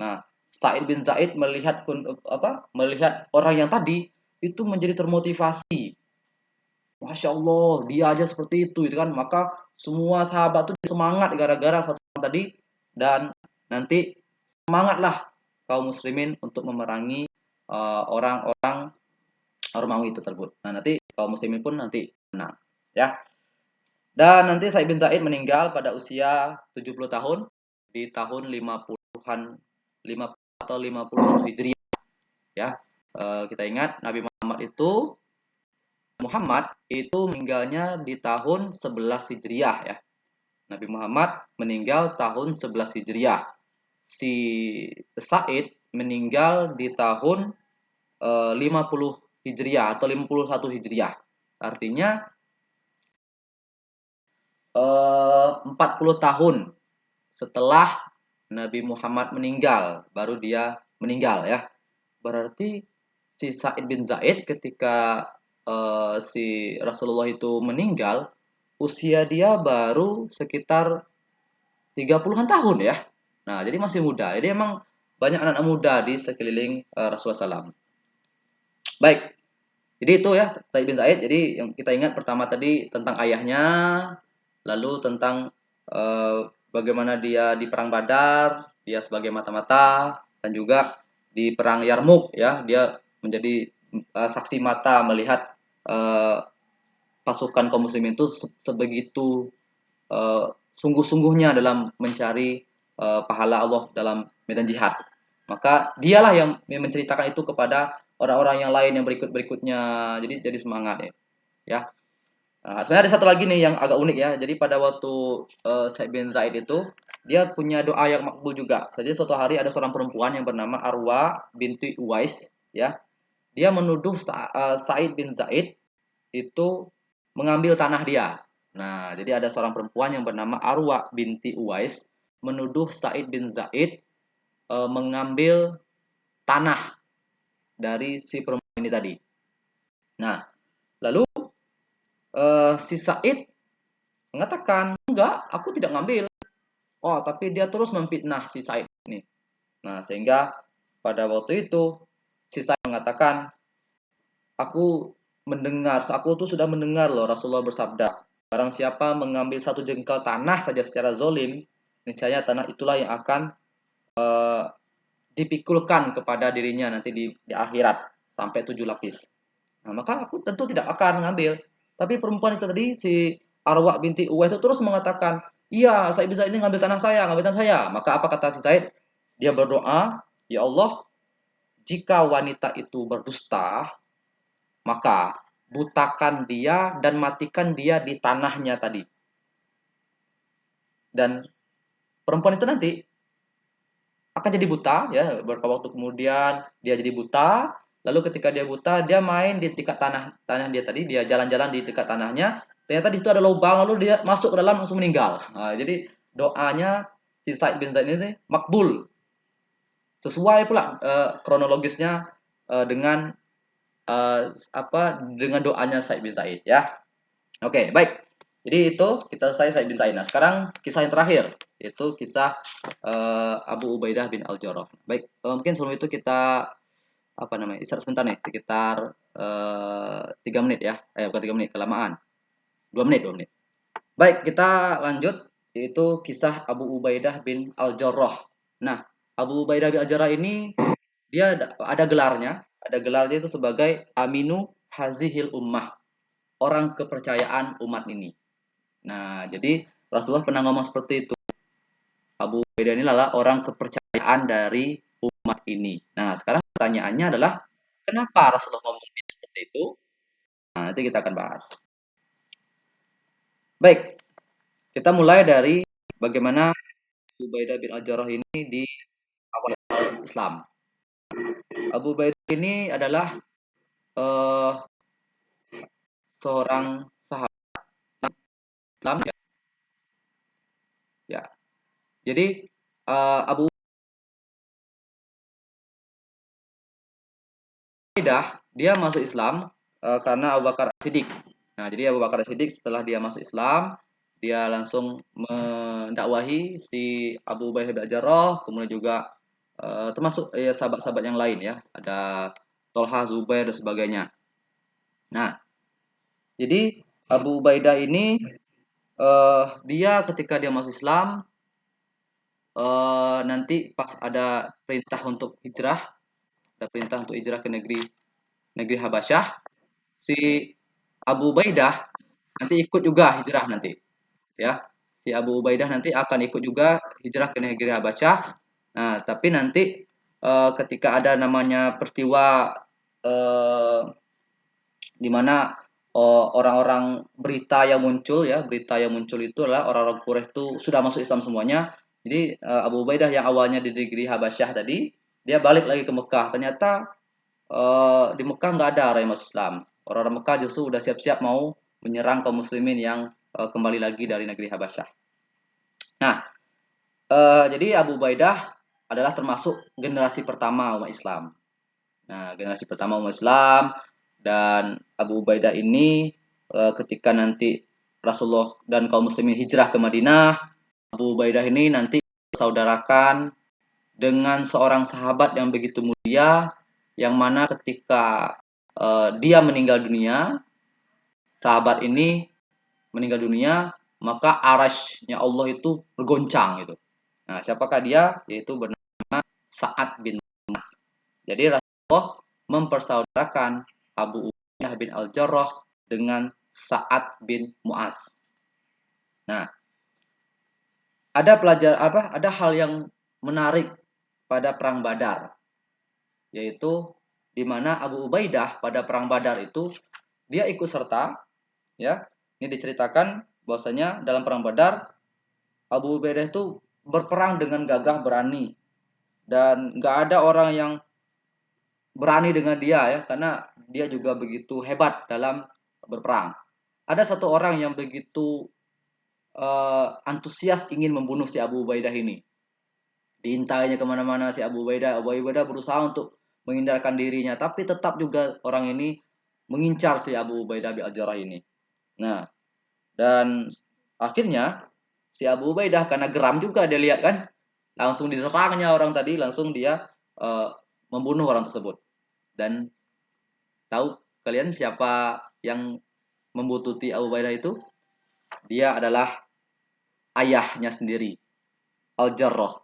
Nah, Sa'id bin Zaid melihat orang yang tadi itu menjadi termotivasi. Masya Allah, dia aja seperti itu, gitu kan. Maka semua sahabat tuh semangat gara-gara satu orang tadi, dan nanti semangatlah kaum muslimin untuk memerangi orang-orang Romawi itu tersebut. Nah, nanti kaum muslimin pun nanti menang, ya. Dan nanti Sa'id bin Zaid meninggal pada usia 70 tahun di tahun 50-an, 50 atau 51 Hijriah, ya. Kita ingat Muhammad itu meninggalnya di tahun 11 Hijriah ya. Nabi Muhammad meninggal tahun 11 Hijriah. Si Said meninggal di tahun 50 Hijriah atau 51 Hijriah. Artinya 40 tahun setelah Nabi Muhammad meninggal baru dia meninggal ya. Berarti si Sa'id bin Zaid ketika si Rasulullah itu meninggal, usia dia baru sekitar 30-an tahun ya. Nah, jadi masih muda. Jadi emang banyak anak-anak muda di sekeliling Rasulullah SAW. Baik, Jadi itu ya Sa'id bin Zaid. Jadi yang kita ingat pertama tadi tentang ayahnya, lalu tentang bagaimana dia di perang Badar, dia sebagai mata-mata, dan juga di perang Yarmuk ya, dia menjadi saksi mata melihat uh, pasukan kaum muslimin itu sebegitu sungguh-sungguhnya dalam mencari pahala Allah dalam medan jihad. Maka dialah yang menceritakan itu kepada orang-orang yang lain yang berikutnya. Jadi semangat ya. Ya. Nah, sebenarnya ada satu lagi nih yang agak unik ya. Jadi pada waktu Sa'id bin Zaid itu dia punya doa yang makbul juga. Jadi suatu hari ada seorang perempuan yang bernama Arwa binti Uwais ya. Dia menuduh Sa'id bin Zaid itu mengambil tanah dia. Nah, jadi ada seorang perempuan yang bernama Arwa binti Uwais menuduh Sa'id bin Zaid mengambil tanah dari si perempuan ini tadi. Nah, lalu si Sa'id mengatakan, enggak, aku tidak ngambil. Oh, tapi dia terus memfitnah si Sa'id ini. Nah, sehingga pada waktu itu si Sa'id mengatakan, aku tuh sudah mendengar loh Rasulullah bersabda, barang siapa mengambil satu jengkal tanah saja secara zolim, niscaya tanah itulah yang akan dipikulkan kepada dirinya nanti di akhirat sampai 7 lapis. Nah, maka aku tentu tidak akan mengambil. Tapi perempuan itu tadi si Arwah binti Uwais itu terus mengatakan, iya saya bisa ini ngambil tanah saya, ngambil tanah saya. Maka apa kata si Said? Dia berdoa, ya Allah, jika wanita itu berdusta, maka butakan dia dan matikan dia di tanahnya tadi. Dan perempuan itu nanti akan jadi buta ya, beberapa waktu kemudian dia jadi buta, lalu ketika dia buta dia main di dekat tanah dia tadi, dia jalan-jalan di dekat tanahnya, ternyata di situ ada lubang, lalu dia masuk ke dalam langsung meninggal. Nah, jadi doanya si Sa'id bin Zaid ini makbul, sesuai pula kronologisnya dengan dengan doanya Sa'id bin Zaid ya. Oke, baik. Jadi itu kita selesai Sa'id bin Zaid. Nah, sekarang kisah yang terakhir yaitu kisah Abu Ubaidah bin Al-Jarrah. Baik, mungkin sebelum itu kita istirahat sebentar nih, sekitar 3 menit ya. Bukan 3 menit, kelamaan. 2 menit, 2 menit. Baik, kita lanjut yaitu kisah Abu Ubaidah bin Al-Jarrah. Nah, Abu Ubaidah bin Al-Jarrah ini dia ada gelarnya, itu sebagai Aminu Hazihil Ummah, orang kepercayaan umat ini. Nah, jadi Rasulullah pernah ngomong seperti itu. Abu Ubaidah ini adalah orang kepercayaan dari umat ini. Nah, sekarang pertanyaannya adalah kenapa Rasulullah ngomong seperti itu? Nah, nanti kita akan bahas. Baik, kita mulai dari bagaimana Abu Ubaidah bin Al-Jarrah ini di awal Islam. Abu Ubaidah ini adalah seorang sahabat Islam ya. Ya. Jadi Abu Ubaidah dia masuk Islam karena Abu Bakar Siddiq. Nah, jadi Abu Bakar Siddiq setelah dia masuk Islam, dia langsung mendakwahi si Abu Ubaidah bin Jarrah, kemudian juga termasuk sahabat-sahabat yang lain ya, ada Tolha, Zubair dan sebagainya. Nah, jadi Abu Ubaidah ini dia ketika dia masuk Islam nanti pas ada perintah untuk hijrah, ke negeri Habasyah, si Abu Ubaidah nanti ikut juga hijrah nanti ya. Si Abu Ubaidah nanti akan ikut juga hijrah ke negeri Habasyah. Nah, tapi nanti ketika ada namanya peristiwa di mana orang-orang berita yang muncul itu adalah orang-orang Quraisy itu sudah masuk Islam semuanya. Jadi Abu Ubaidah yang awalnya di negeri Habasyah tadi, dia balik lagi ke Mekah. Ternyata di Mekah nggak ada orang yang masuk Islam. Orang-orang Mekah justru udah siap-siap mau menyerang kaum muslimin yang kembali lagi dari negeri Habasyah. Nah, jadi Abu Ubaidah adalah termasuk generasi pertama umat Islam. Nah, generasi pertama umat Islam, dan Abu Ubaidah ini ketika nanti Rasulullah dan kaum muslimin hijrah ke Madinah, Abu Ubaidah ini nanti saudarakan dengan seorang sahabat yang begitu mulia, yang mana ketika dia meninggal dunia, sahabat ini meninggal dunia, maka arasy-nya Allah itu bergoncang gitu. Nah, siapakah dia? Yaitu bernama Sa'ad bin Mu'az. Jadi Rasulullah mempersaudarakan Abu Ubaidah bin Al-Jarrah dengan Sa'ad bin Mu'az. Nah, ada hal yang menarik pada perang Badar, yaitu di mana Abu Ubaidah pada perang Badar itu dia ikut serta, ya. Ini diceritakan bahwasanya dalam perang Badar Abu Ubaidah itu berperang dengan gagah berani dan nggak ada orang yang berani dengan dia, ya, karena dia juga begitu hebat dalam berperang. Ada satu orang yang begitu antusias ingin membunuh si Abu Ubaidah ini. Diintainya kemana-mana si Abu Ubaidah. Abu Ubaidah berusaha untuk menghindarkan dirinya, tapi tetap juga orang ini mengincar si Abu Ubaidah bin Al-Jarrah ini. Nah, dan akhirnya si Abu Ubaidah karena geram juga dia lihat kan, langsung diserangnya orang tadi, langsung dia membunuh orang tersebut. Dan tahu kalian siapa yang membututi Abu Ubaidah itu? Dia adalah ayahnya sendiri, Al-Jarrah.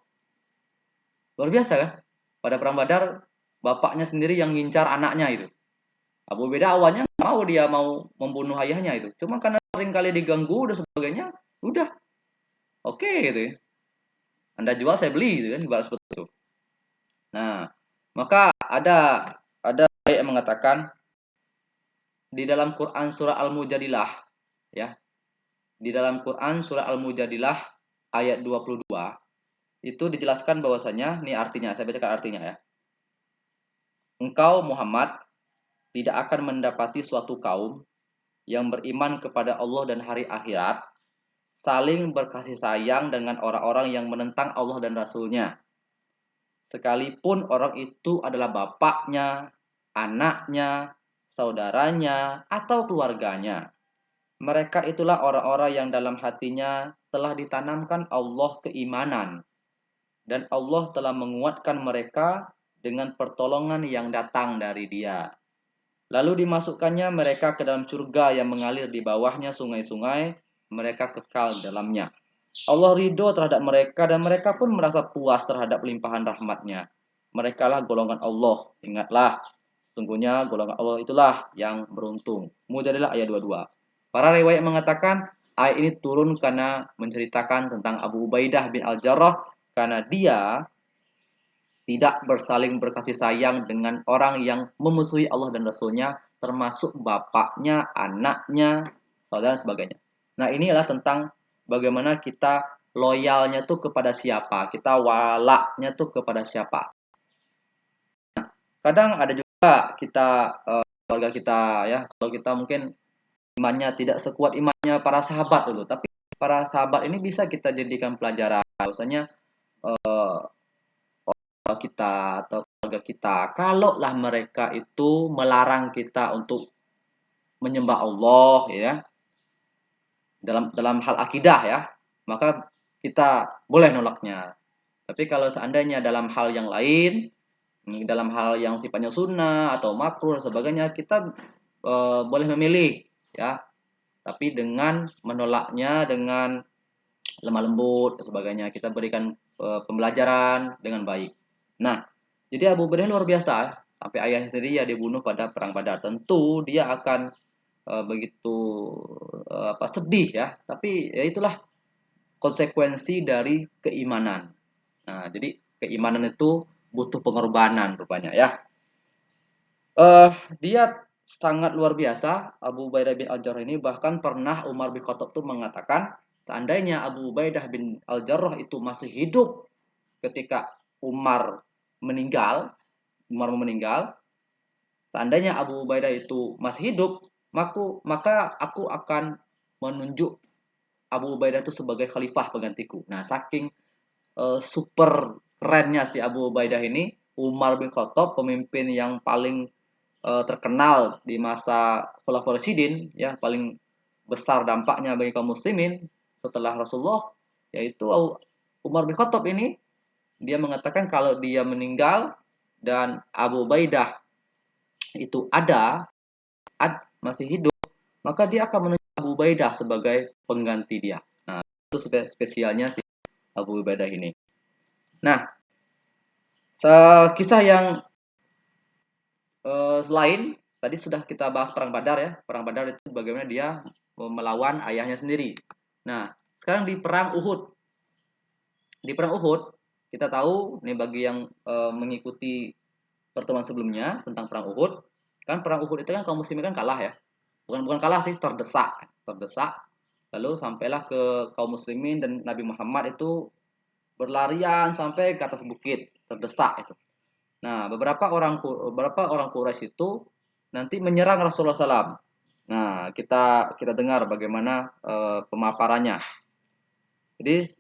Luar biasa kan? Pada perang Badar, bapaknya sendiri yang ngincar anaknya itu. Abu Ubaidah awalnya mau membunuh ayahnya itu. Cuma karena sering kali diganggu dan sebagainya, udah oke gitu ya. Anda jual saya beli gitu kan, ibarat seperti itu. Nah, maka ada yang mengatakan di dalam Quran surah Al-Mujadilah, ya. Di dalam Quran surah Al-Mujadilah ayat 22 itu dijelaskan bahwasanya, ini artinya, saya bacakan artinya ya. Engkau Muhammad tidak akan mendapati suatu kaum yang beriman kepada Allah dan hari akhirat saling berkasih sayang dengan orang-orang yang menentang Allah dan Rasul-Nya, sekalipun orang itu adalah bapaknya, anaknya, saudaranya, atau keluarganya. Mereka itulah orang-orang yang dalam hatinya telah ditanamkan Allah keimanan, dan Allah telah menguatkan mereka dengan pertolongan yang datang dari Dia. Lalu dimasukkannya mereka ke dalam surga yang mengalir di bawahnya sungai-sungai, mereka kekal di dalamnya. Allah ridho terhadap mereka dan mereka pun merasa puas terhadap limpahan rahmatnya. Mereka lah golongan Allah. Ingatlah, sesungguhnya golongan Allah itulah yang beruntung. Mujadilah ayat 22. Para riwayat mengatakan ayat ini turun karena menceritakan tentang Abu Ubaidah bin Al-Jarrah, karena dia tidak bersaling berkasih sayang dengan orang yang memusuhi Allah dan Rasulnya, termasuk bapaknya, anaknya, saudara dan sebagainya. Nah, ini adalah tentang bagaimana kita loyalnya tuh kepada siapa, kita walaknya tuh kepada siapa. Kadang ada juga kita keluarga kita, ya, kalau kita mungkin imannya tidak sekuat imannya para sahabat dulu, tapi para sahabat ini bisa kita jadikan pelajaran. Misalnya kita atau keluarga kita, kalaulah mereka itu melarang kita untuk menyembah Allah, ya, dalam hal akidah, ya, maka kita boleh nolaknya. Tapi kalau seandainya dalam hal yang lain, dalam hal yang sifatnya sunnah atau makruh dan sebagainya, kita boleh memilih, ya, tapi dengan menolaknya dengan lemah lembut dan sebagainya, kita berikan pembelajaran dengan baik. Nah, jadi Abu Ubaidah luar biasa, sampai ayahnya sendiri ya dibunuh pada perang Badar. Tentu dia akan begitu sedih, ya, tapi ya itulah konsekuensi dari keimanan. Nah, jadi keimanan itu butuh pengorbanan rupanya, ya. Dia sangat luar biasa, Abu Ubaidah bin Al-Jarrah ini. Bahkan pernah Umar bin Khattab tuh mengatakan, seandainya Abu Ubaidah bin Al-Jarrah itu masih hidup ketika Umar meninggal, seandainya Abu Ubaidah itu masih hidup, maka aku akan menunjuk Abu Ubaidah itu sebagai khalifah penggantiku. Nah, saking super kerennya si Abu Ubaidah ini, Umar bin Khattab, pemimpin yang paling terkenal di masa Khulafaur Rasyidin, ya, paling besar dampaknya bagi kaum muslimin setelah Rasulullah, yaitu Umar bin Khattab ini, dia mengatakan kalau dia meninggal dan Abu Ubaidah itu masih hidup, maka dia akan menunjuk Abu Ubaidah sebagai pengganti dia. Nah, itu spesialnya si Abu Ubaidah ini. Nah, kisah yang selain tadi sudah kita bahas perang Badar ya. Perang Badar itu bagaimana dia melawan ayahnya sendiri. Nah, sekarang di perang Uhud. Di perang Uhud kita tahu nih bagi yang mengikuti pertemuan sebelumnya tentang perang Uhud, kan perang Uhud itu kan kaum muslimin kan kalah ya. Bukan kalah sih, terdesak. Terdesak. Lalu sampailah ke kaum muslimin dan Nabi Muhammad itu berlarian sampai ke atas bukit, terdesak itu. Nah, beberapa orang Quraisy itu nanti menyerang Rasulullah SAW. Nah, kita dengar bagaimana pemaparannya. Jadi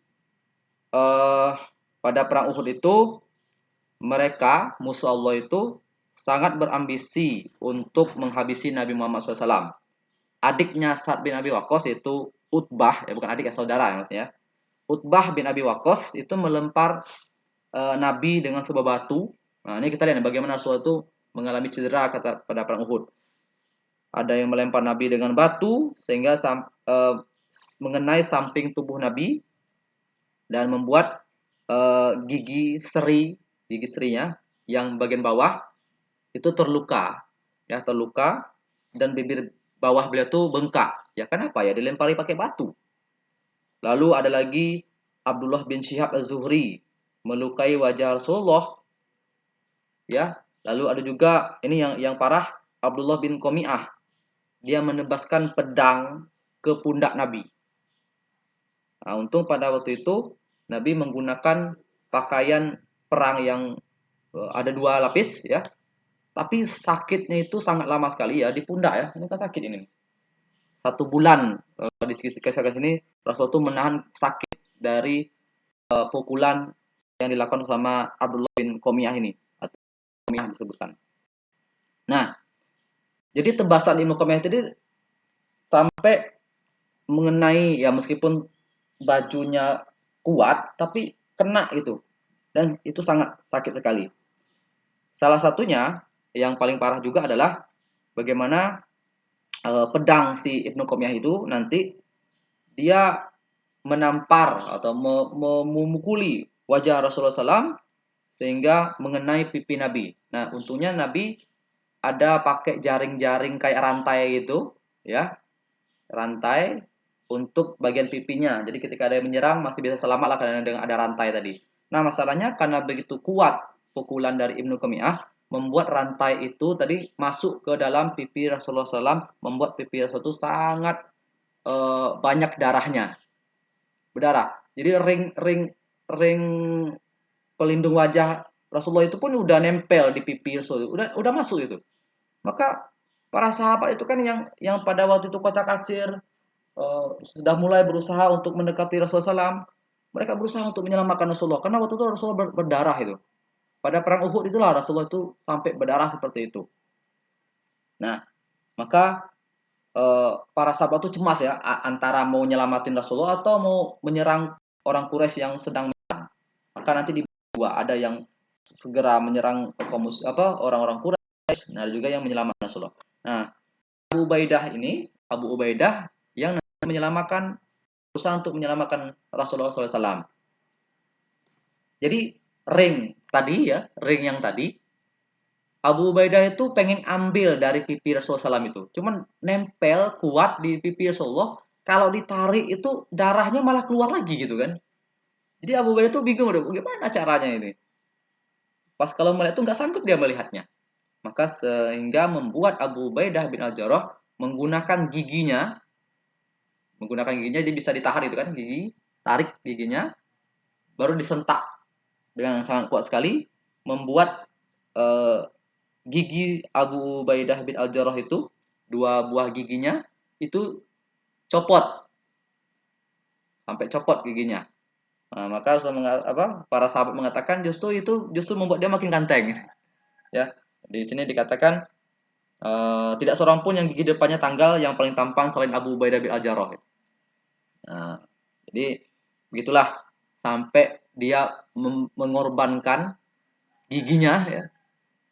pada perang Uhud itu mereka musuh Allah itu sangat berambisi untuk menghabisi Nabi Muhammad SAW. Adiknya Sa'ad bin Abi Waqqas yaitu Utbah, ya bukan adik ya saudara ya maksudnya. Utbah bin Abi Waqqas itu melempar Nabi dengan sebuah batu. Nah, ini kita lihat bagaimana Rasulullah itu mengalami cedera pada perang Uhud. Ada yang melempar Nabi dengan batu sehingga mengenai samping tubuh Nabi dan membuat gigi serinya yang bagian bawah itu terluka, ya terluka dan bibir bawah beliau tuh bengkak. Ya kenapa ya dilempari pakai batu. Lalu ada lagi Abdullah bin Syihab Az-Zuhri melukai wajah Rasulullah, ya. Lalu ada juga ini yang parah, Abdullah bin Qomi'ah, dia menebaskan pedang ke pundak Nabi. Nah, untung pada waktu itu Nabi menggunakan pakaian perang yang ada 2 lapis ya. Tapi sakitnya itu sangat lama sekali ya di pundak ya. Ini kan sakit ini. 1 bulan di kisah ini Rasul itu menahan sakit dari pukulan yang dilakukan sama Abdullah bin Qomi'ah ini atau Qomi'ah disebutkan. Nah, jadi tebasan Ibnu Qomi'ah tadi sampai mengenai ya meskipun bajunya kuat tapi kena itu dan itu sangat sakit sekali. Salah satunya yang paling parah juga adalah bagaimana pedang si Ibnu Qomi'ah itu nanti dia menampar atau memukuli wajah Rasulullah SAW sehingga mengenai pipi Nabi. Nah, untungnya Nabi ada pakai jaring-jaring kayak rantai gitu, ya, rantai untuk bagian pipinya. Jadi ketika ada yang menyerang masih bisa selamat lah karena ada rantai tadi. Nah, masalahnya karena begitu kuat pukulan dari Ibnu Qami'ah membuat rantai itu tadi masuk ke dalam pipi Rasulullah SAW, membuat pipi Rasulullah itu sangat banyak darahnya, berdarah. Jadi ring pelindung wajah Rasulullah itu pun udah nempel di pipi Rasulullah, udah masuk itu. Maka para sahabat itu kan yang pada waktu itu kocar-kacir sudah mulai berusaha untuk mendekati Rasulullah SAW. Mereka berusaha untuk menyelamatkan Rasulullah karena waktu itu Rasulullah berdarah itu. Pada perang Uhud itulah Rasulullah itu sampai berdarah seperti itu. Nah, maka para sahabat itu cemas ya antara mau nyelamatin Rasulullah atau mau menyerang orang Quraisy yang sedang menyerang. Maka nanti di dua ada yang segera menyerang orang-orang Quraisy, nah ada juga yang menyelamatkan Rasulullah. Nah, Abu Ubaidah yang menyelamatkan berusaha untuk menyelamatkan Rasulullah SAW. Jadi ring yang tadi Abu Ubaidah itu pengen ambil dari pipi Rasulullah SAW itu. Cuman nempel kuat di pipi Rasulullah. Kalau ditarik itu darahnya malah keluar lagi gitu kan. Jadi Abu Ubaidah itu bingung udah bagaimana caranya ini. Pas kalau melihat itu nggak sanggup dia melihatnya. Maka sehingga membuat Abu Ubaidah bin Al-Jarrah menggunakan giginya dia bisa ditahan itu kan tarik giginya, baru disentak dengan sangat kuat sekali, membuat gigi Abu Ubaidah bin Al-Jarrah itu 2 buah giginya itu copot sampai copot giginya. Nah, maka para sahabat mengatakan justru membuat dia makin ganteng ya. Di sini dikatakan tidak seorang pun yang gigi depannya tanggal yang paling tampan selain Abu Ubaidah bin Al-Jarrah. Nah, jadi begitulah sampai dia mengorbankan giginya ya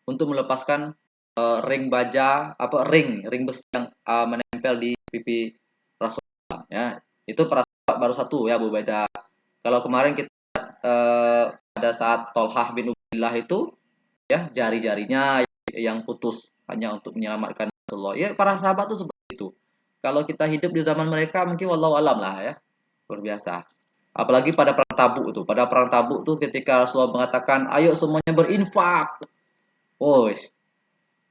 untuk melepaskan ring baja ring besi yang menempel di pipi Rasulullah ya. Itu para sahabat baru satu ya Abu Ubaidah. Kalau kemarin kita pada saat Tolhah bin Ubaidillah itu ya jari-jarinya yang putus hanya untuk menyelamatkan Rasulullah. Ya para sahabat itu seperti itu. Kalau kita hidup di zaman mereka mungkin wallahu alam lah ya. Luar biasa. Apalagi pada perang Tabuk itu. Pada perang Tabuk tuh ketika Rasulullah mengatakan, "Ayo semuanya berinfak." Oh,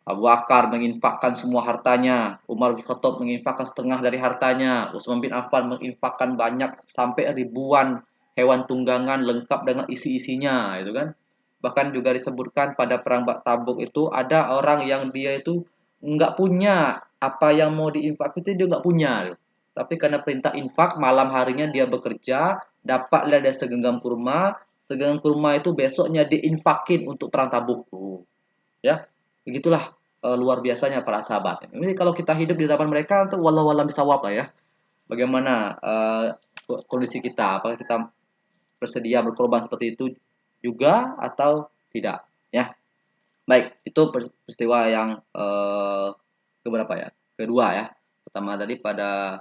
Abu Bakar menginfakkan semua hartanya, Umar bin Khattab menginfakkan setengah dari hartanya, Utsman bin Affan menginfakkan banyak sampai ribuan hewan tunggangan lengkap dengan isi-isinya, itu kan. Bahkan juga disebutkan pada perang Tabuk itu ada orang yang dia itu nggak punya apa yang mau diinfak itu dia nggak punya. Tapi karena perintah infak malam harinya dia bekerja, dapatlah dia segenggam kurma itu besoknya diinfakin untuk perang Tabuk. Ya, begitulah luar biasanya para sahabat. Ini kalau kita hidup di zaman mereka itu walau walam bisawab lah ya. Bagaimana kondisi kita? Apakah kita bersedia berkorban seperti itu juga atau tidak? Ya, baik. Itu peristiwa yang keberapa ya? Kedua ya. Pertama tadi pada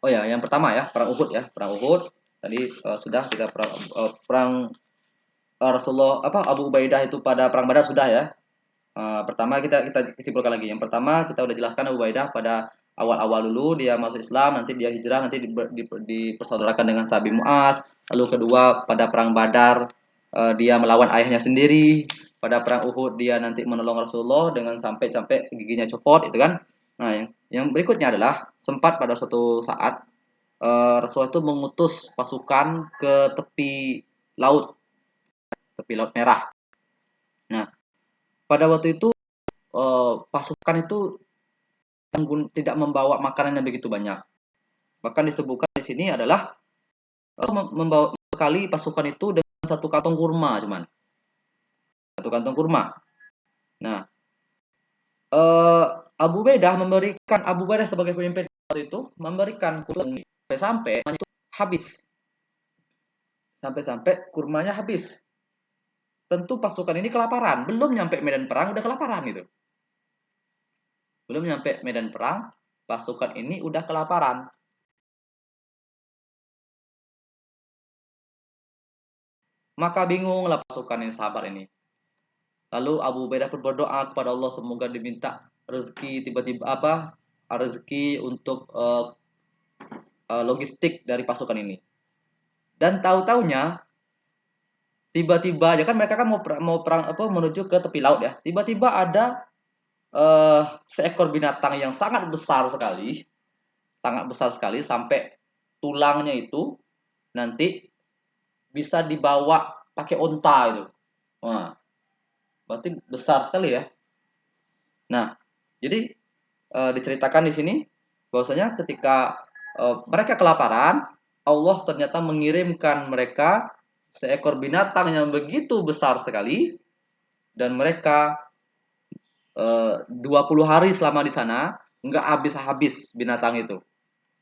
oh ya, yang pertama ya perang Uhud ya. Perang Uhud tadi sudah kita perang Rasulullah Abu Ubaidah itu pada perang Badar sudah ya. Pertama kita simpulkan lagi. Yang pertama kita udah jelaskan Abu Ubaidah pada awal-awal dulu dia masuk Islam, nanti dia hijrah, nanti dipersaudarakan dengan Sa'bi Mu'az. Lalu kedua pada perang Badar dia melawan ayahnya sendiri. Pada perang Uhud dia nanti menolong Rasulullah dengan sampai giginya copot itu kan. Nah, yang berikutnya adalah sempat pada suatu saat Rasulullah itu mengutus pasukan ke tepi laut merah. Nah, pada waktu itu pasukan itu tidak membawa makanan yang begitu banyak. Bahkan disebutkan di sini adalah membawa kali pasukan itu dengan satu kantong kurma cuman. Satu kantong kurma. Nah, Abu Ubaidah sebagai pemimpin waktu itu memberikan kurma sampai itu habis. Sampai kurmanya habis. Tentu pasukan ini kelaparan, belum nyampe medan perang udah kelaparan gitu. Belum nyampe medan perang, pasukan ini udah kelaparan. Maka bingunglah pasukan yang sabar ini. Lalu Abu Ubaidah pun berdoa kepada Allah semoga diminta rezeki tiba-tiba rezeki untuk logistik dari pasukan ini. Dan tahu-taunya tiba-tiba aja kan mereka kan mau perang menuju ke tepi laut ya. Tiba-tiba ada seekor binatang yang sangat besar sekali sampai tulangnya itu nanti bisa dibawa pakai onta itu. Wah, berarti besar sekali ya. Nah, jadi diceritakan di sini bahwasanya ketika mereka kelaparan, Allah ternyata mengirimkan mereka seekor binatang yang begitu besar sekali dan mereka 20 hari selama di sana nggak habis-habis binatang itu.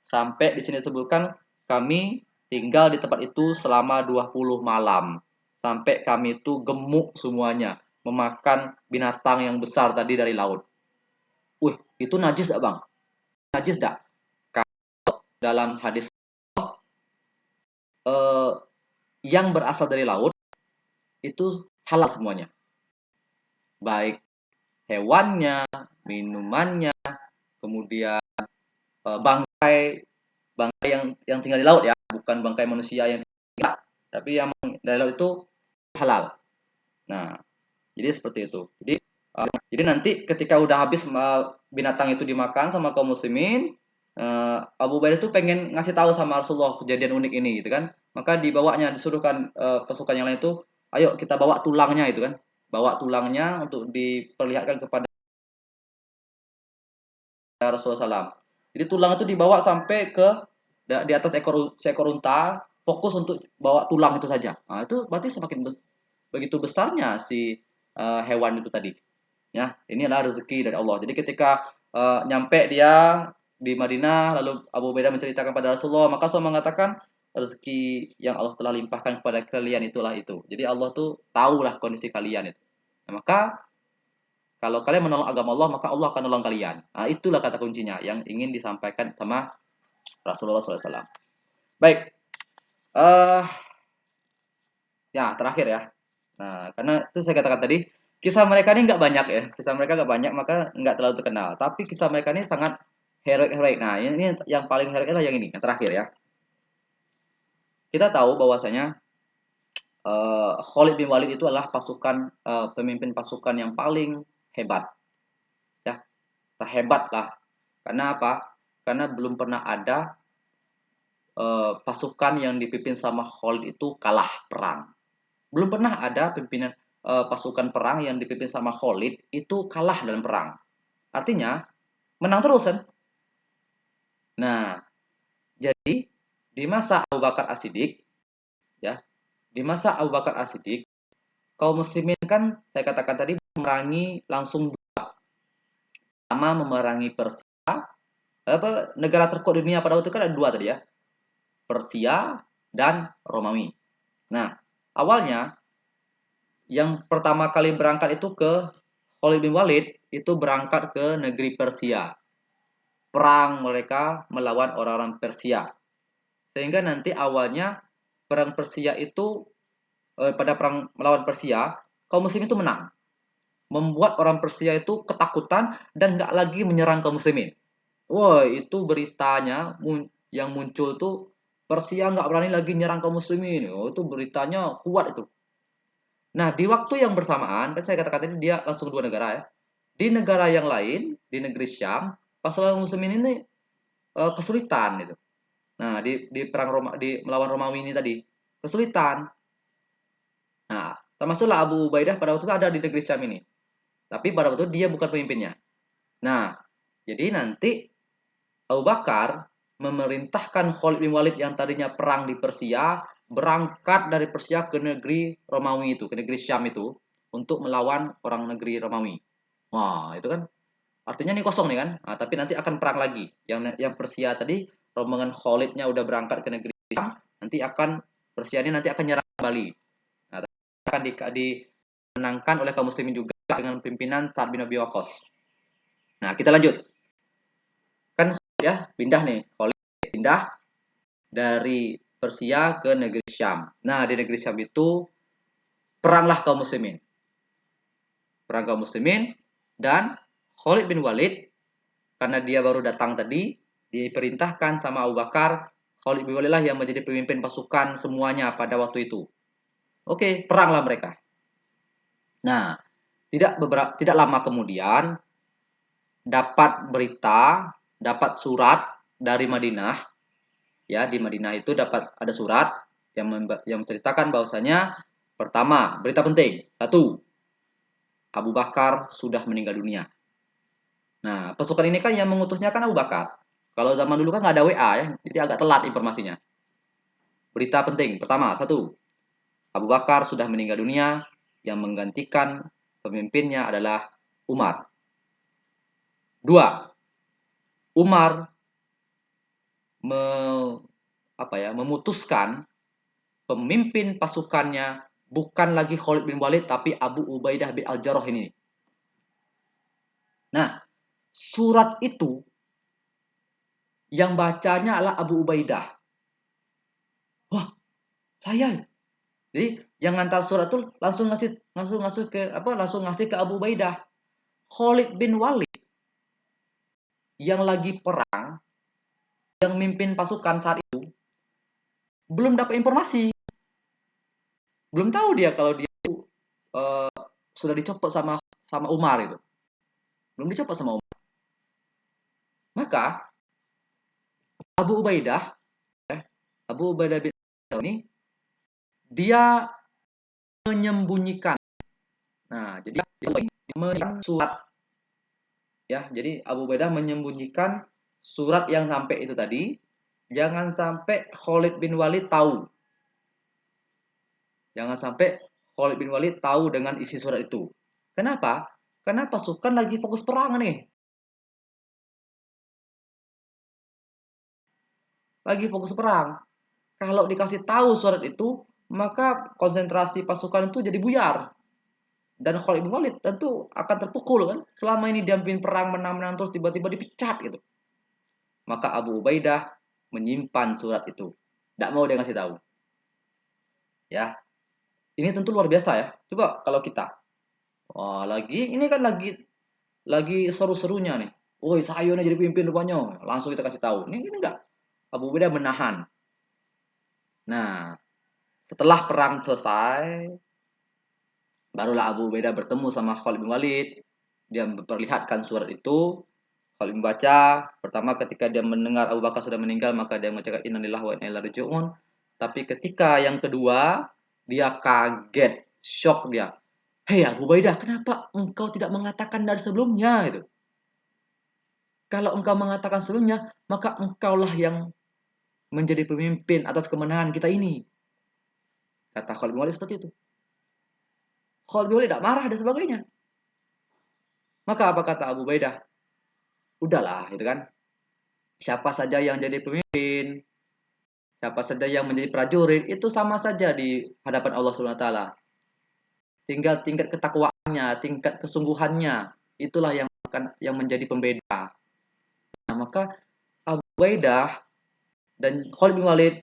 Sampai di sini disebutkan kami tinggal di tempat itu selama 20 malam. Sampai kami itu gemuk semuanya memakan binatang yang besar tadi dari laut. Wih, itu najis gak bang? Najis gak? Dalam hadis eh, yang berasal dari laut itu halal semuanya. Baik hewannya, minumannya, kemudian bangkai bangkai yang tinggal di laut ya, bukan bangkai manusia yang tinggal, tapi yang dari laut itu halal. Nah, jadi seperti itu. Jadi nanti ketika udah habis binatang itu dimakan sama kaum muslimin, Abu Ubaidah itu pengen ngasih tahu sama Rasulullah kejadian unik ini gitu kan. Maka disuruhkan pasukan yang lain itu, ayo kita bawa tulangnya itu kan. Bawa tulangnya untuk diperlihatkan kepada Rasulullah SAW. Jadi tulang itu dibawa sampai ke di atas seekor unta, fokus untuk bawa tulang itu saja. Nah, itu berarti begitu besarnya si hewan itu tadi. Ya, ini adalah rezeki dari Allah. Jadi ketika nyampe dia di Madinah, lalu Abu Ubaidah menceritakan pada Rasulullah, maka Rasulullah mengatakan rezeki yang Allah telah limpahkan kepada kalian itulah itu. Jadi Allah tuh tahulah kondisi kalian itu. Nah, maka Kalau kalian menolong agama Allah, maka Allah akan menolong kalian. Nah, itulah kata kuncinya yang ingin disampaikan sama Rasulullah SAW. Baik, uh, ya terakhir ya. Nah, karena itu saya katakan tadi, kisah mereka ini nggak banyak ya. Kisah mereka nggak banyak, maka nggak terlalu terkenal. Tapi kisah mereka ini sangat heroik-heroik. Nah, ini yang paling heroik adalah yang ini, yang terakhir ya. Kita tahu bahwasanya Khalid bin Walid itu adalah pemimpin pasukan yang paling hebat, ya, terhebat lah. Karena apa? Karena belum pernah ada pasukan yang dipimpin sama Khalid itu kalah perang. Belum pernah ada pimpinan pasukan perang yang dipimpin sama Khalid itu kalah dalam perang. Artinya menang terus kan? Nah, jadi di masa Abu Bakar As-Siddiq, ya, di masa Abu Bakar As-Siddiq, kaum muslimin kan saya katakan tadi memerangi langsung sama memerangi Persia. Negara terkuat di dunia pada waktu itu kan ada dua tadi ya, Persia dan Romawi. Nah, awalnya yang pertama kali berangkat itu ke Khalid bin Walid itu berangkat ke negeri Persia. Perang mereka melawan orang-orang Persia. Sehingga nanti awalnya perang Persia itu pada perang melawan Persia, kaum muslim itu menang. Membuat orang Persia itu ketakutan dan nggak lagi menyerang kaum muslimin. Wah, itu beritanya yang muncul tuh Persia nggak berani lagi nyerang kaum muslimin. Oh, itu beritanya kuat itu. Nah, di waktu yang bersamaan, kan saya katakan tadi dia langsung dua negara ya. Di negara yang lain, di negeri Syam, pasukan muslimin ini kesulitan gitu. Nah, di perang di melawan Romawi ini tadi kesulitan. Nah, termasuklah Abu Ubaidah pada waktu itu ada di negeri Syam ini. Tapi pada waktu itu dia bukan pemimpinnya. Nah, jadi nanti Abu Bakar memerintahkan Khalid bin Walid yang tadinya perang di Persia berangkat dari Persia ke negeri Romawi itu, ke negeri Syam itu untuk melawan orang negeri Romawi. Wah, itu kan artinya nih kosong nih kan. Nah, tapi nanti akan perang lagi. Yang Persia tadi rombongan Khalidnya udah berangkat ke negeri Syam, nanti akan Persia ini nanti akan nyerang kembali. Nah, akan dimenangkan oleh kaum muslimin juga dengan pimpinan Sa'ad bin Abi Waqqas. Nah, kita lanjut. Kan ya pindah nih, Khalid pindah dari Persia ke negeri Syam. Nah, di negeri Syam itu peranglah kaum muslimin. Perang kaum muslimin dan Khalid bin Walid karena dia baru datang tadi diperintahkan sama Abu Bakar, Khalid bin Walid lah yang menjadi pemimpin pasukan semuanya pada waktu itu. Oke, peranglah mereka. Nah, tidak lama kemudian dapat surat dari Madinah. Ya, di Madinah itu ada surat yang menceritakan bahwasanya pertama, berita penting. Satu, Abu Bakar sudah meninggal dunia. Nah, pasukan ini kan yang mengutusnya kan Abu Bakar. Kalau zaman dulu kan nggak ada WA ya, jadi agak telat informasinya. Berita penting. Pertama, satu, Abu Bakar sudah meninggal dunia, yang menggantikan pemimpinnya adalah Umar. Dua, Umar memutuskan pemimpin pasukannya bukan lagi Khalid bin Walid tapi Abu Ubaidah bin Al-Jarrah ini. Nah, surat itu yang bacanya adalah Abu Ubaidah. Wah, saya. Jadi yang ngantar surat itu langsung ngasih ke Abu Ubaidah. Khalid bin Walid yang lagi perang, yang mimpin pasukan saat itu belum dapat informasi. Belum tahu dia kalau dia itu sudah dicopot sama Umar itu. Belum dicopot sama Umar. Maka Abu Ubaidah bin ini dia menyembunyikan. Nah, jadi dia menyembunyikan surat. Ya, jadi Abu Ubaidah menyembunyikan surat yang sampai itu tadi. Jangan sampai Khalid bin Walid tahu. Jangan sampai Khalid bin Walid tahu dengan isi surat itu. Kenapa? Karena pasukan lagi fokus perang nih. Lagi fokus perang. Kalau dikasih tahu surat itu, maka konsentrasi pasukan itu jadi buyar. Dan Khalid bin Walid tentu akan terpukul kan. Selama ini dia pimpin perang menang-menang terus tiba-tiba dipecat gitu. Maka Abu Ubaidah menyimpan surat itu. Tidak mau dia ngasih tahu. Ya, ini tentu luar biasa ya. Coba kalau kita, wah lagi ini kan lagi seru-serunya nih. Woi, saya nih jadi pemimpin rupanya. Langsung kita kasih tahu. Ini enggak. Abu Ubaidah menahan. Nah, setelah perang selesai, barulah Abu Ubaidah bertemu sama Khalid bin Walid. Dia memperlihatkan surat itu. Khalid membaca. Pertama ketika dia mendengar Abu Bakar sudah meninggal, maka dia mengucapkan innalillahi wa inna ilaihi raji'un. Tapi ketika yang kedua, dia kaget, shock dia. Hei Abu Ubaidah, kenapa engkau tidak mengatakan dari sebelumnya? Gitu. Kalau engkau mengatakan sebelumnya, maka engkaulah yang menjadi pemimpin atas kemenangan kita ini. Kata Khalid bin Walid seperti itu. Khalid bin Walid tidak marah dan sebagainya. Maka apa kata Abu Ubaidah? Udahlah, itu kan. Siapa saja yang jadi pemimpin, siapa saja yang menjadi prajurit, itu sama saja di hadapan Allah Subhanahu wa taala. Tinggal tingkat ketakwaannya, tingkat kesungguhannya, itulah yang menjadi pembeda. Nah, maka Abu Ubaidah dan Khalid bin Walid,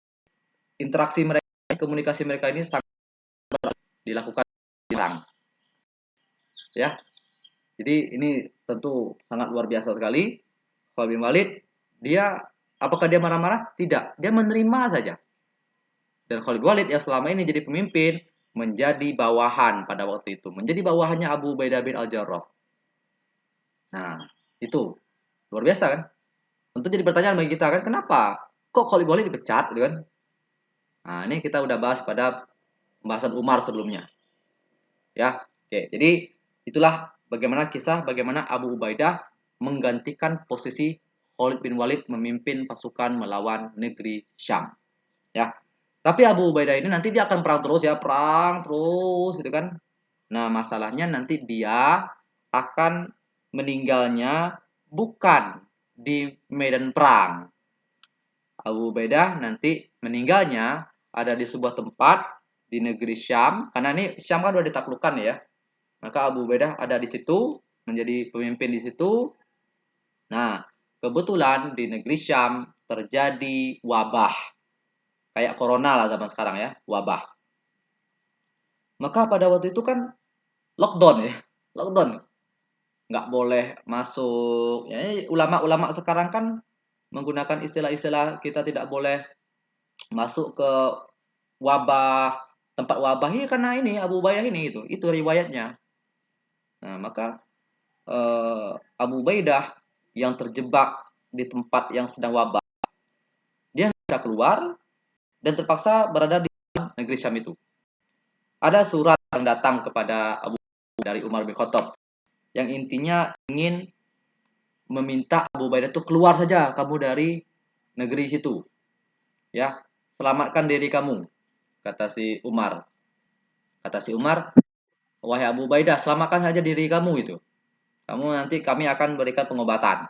interaksi mereka, komunikasi mereka ini sangat dilakukan perang. Ya. Jadi ini tentu sangat luar biasa sekali. Khalid bin Walid, dia apakah dia marah-marah? Tidak, dia menerima saja. Dan Khalid bin Walid yang selama ini jadi pemimpin menjadi bawahan pada waktu itu, menjadi bawahannya Abu Ubaidah bin Al-Jarrah. Nah, itu luar biasa kan? Tentu jadi pertanyaan bagi kita kan, kenapa kok Khalid bin Walid dipecat gitu kan? Nah, ini kita udah bahas pada pembahasan Umar sebelumnya. Ya, oke. Jadi itulah bagaimana Abu Ubaidah menggantikan posisi Khalid bin Walid memimpin pasukan melawan negeri Syam. Ya. Tapi Abu Ubaidah ini nanti dia akan perang terus ya, perang terus gitu kan. Nah, masalahnya nanti dia akan meninggalnya bukan di medan perang. Abu Ubaidah nanti meninggalnya ada di sebuah tempat di negeri Syam, karena ini Syam kan sudah ditaklukkan ya. Maka Abu Ubaidah ada di situ, menjadi pemimpin di situ. Nah, kebetulan di negeri Syam terjadi wabah. Kayak corona lah zaman sekarang ya, wabah. Maka pada waktu itu kan lockdown ya, lockdown. Nggak boleh masuk. Ya, ulama-ulama sekarang kan menggunakan istilah-istilah kita tidak boleh masuk ke wabah, tempat wabah ini karena ini Abu Ubaidah ini itu riwayatnya. Nah, maka Abu Ubaidah yang terjebak di tempat yang sedang wabah, dia bisa keluar dan terpaksa berada di negeri Syam itu. Ada surat yang datang kepada Abu dari Umar bin Khattab yang intinya ingin meminta Abu Ubaidah itu keluar saja kamu dari negeri situ. Ya, selamatkan diri kamu, kata si Umar. Kata si Umar, wahai Abu Ubaidah, selamatkan saja diri kamu itu. Nanti kami akan berikan pengobatan.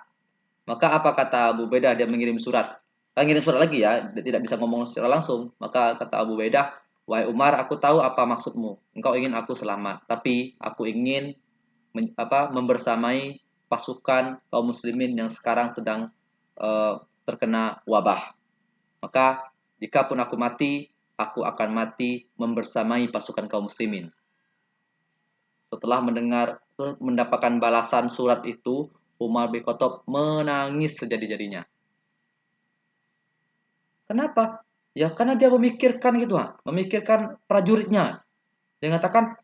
Maka apa kata Abu Ubaidah? Dia mengirim surat. Ngirim surat lagi ya, dia tidak bisa ngomong secara langsung. Maka kata Abu Ubaidah, wahai Umar, aku tahu apa maksudmu. Engkau ingin aku selamat, tapi aku ingin membersamai pasukan kaum muslimin yang sekarang sedang terkena wabah. Maka jika pun aku mati, aku akan mati membersamai pasukan kaum muslimin. Setelah mendapatkan balasan surat itu, Umar bin Khattab menangis sejadi-jadinya. Kenapa? Ya karena dia memikirkan gitu, memikirkan prajuritnya. Dia mengatakan,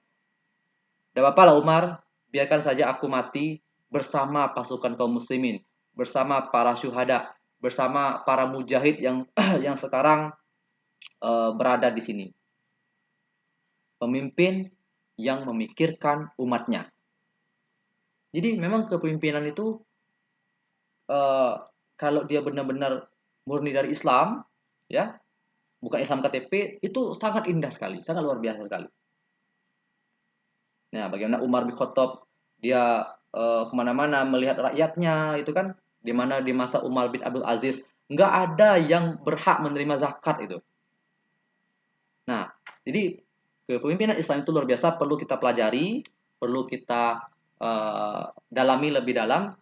tidak apa-apa lah Umar, biarkan saja aku mati bersama pasukan kaum muslimin, bersama para syuhada, bersama para mujahid yang yang sekarang berada di sini. Pemimpin yang memikirkan umatnya. Jadi memang kepemimpinan itu kalau dia benar-benar murni dari Islam, ya, bukan Islam KTP, itu sangat indah sekali, sangat luar biasa sekali. Nah, bagaimana Umar bin Khattab dia kemana-mana melihat rakyatnya, itu kan, di mana di masa Umar bin Abdul Aziz nggak ada yang berhak menerima zakat itu. Nah, jadi kepemimpinan Islam itu luar biasa, perlu kita pelajari, perlu kita dalami lebih dalam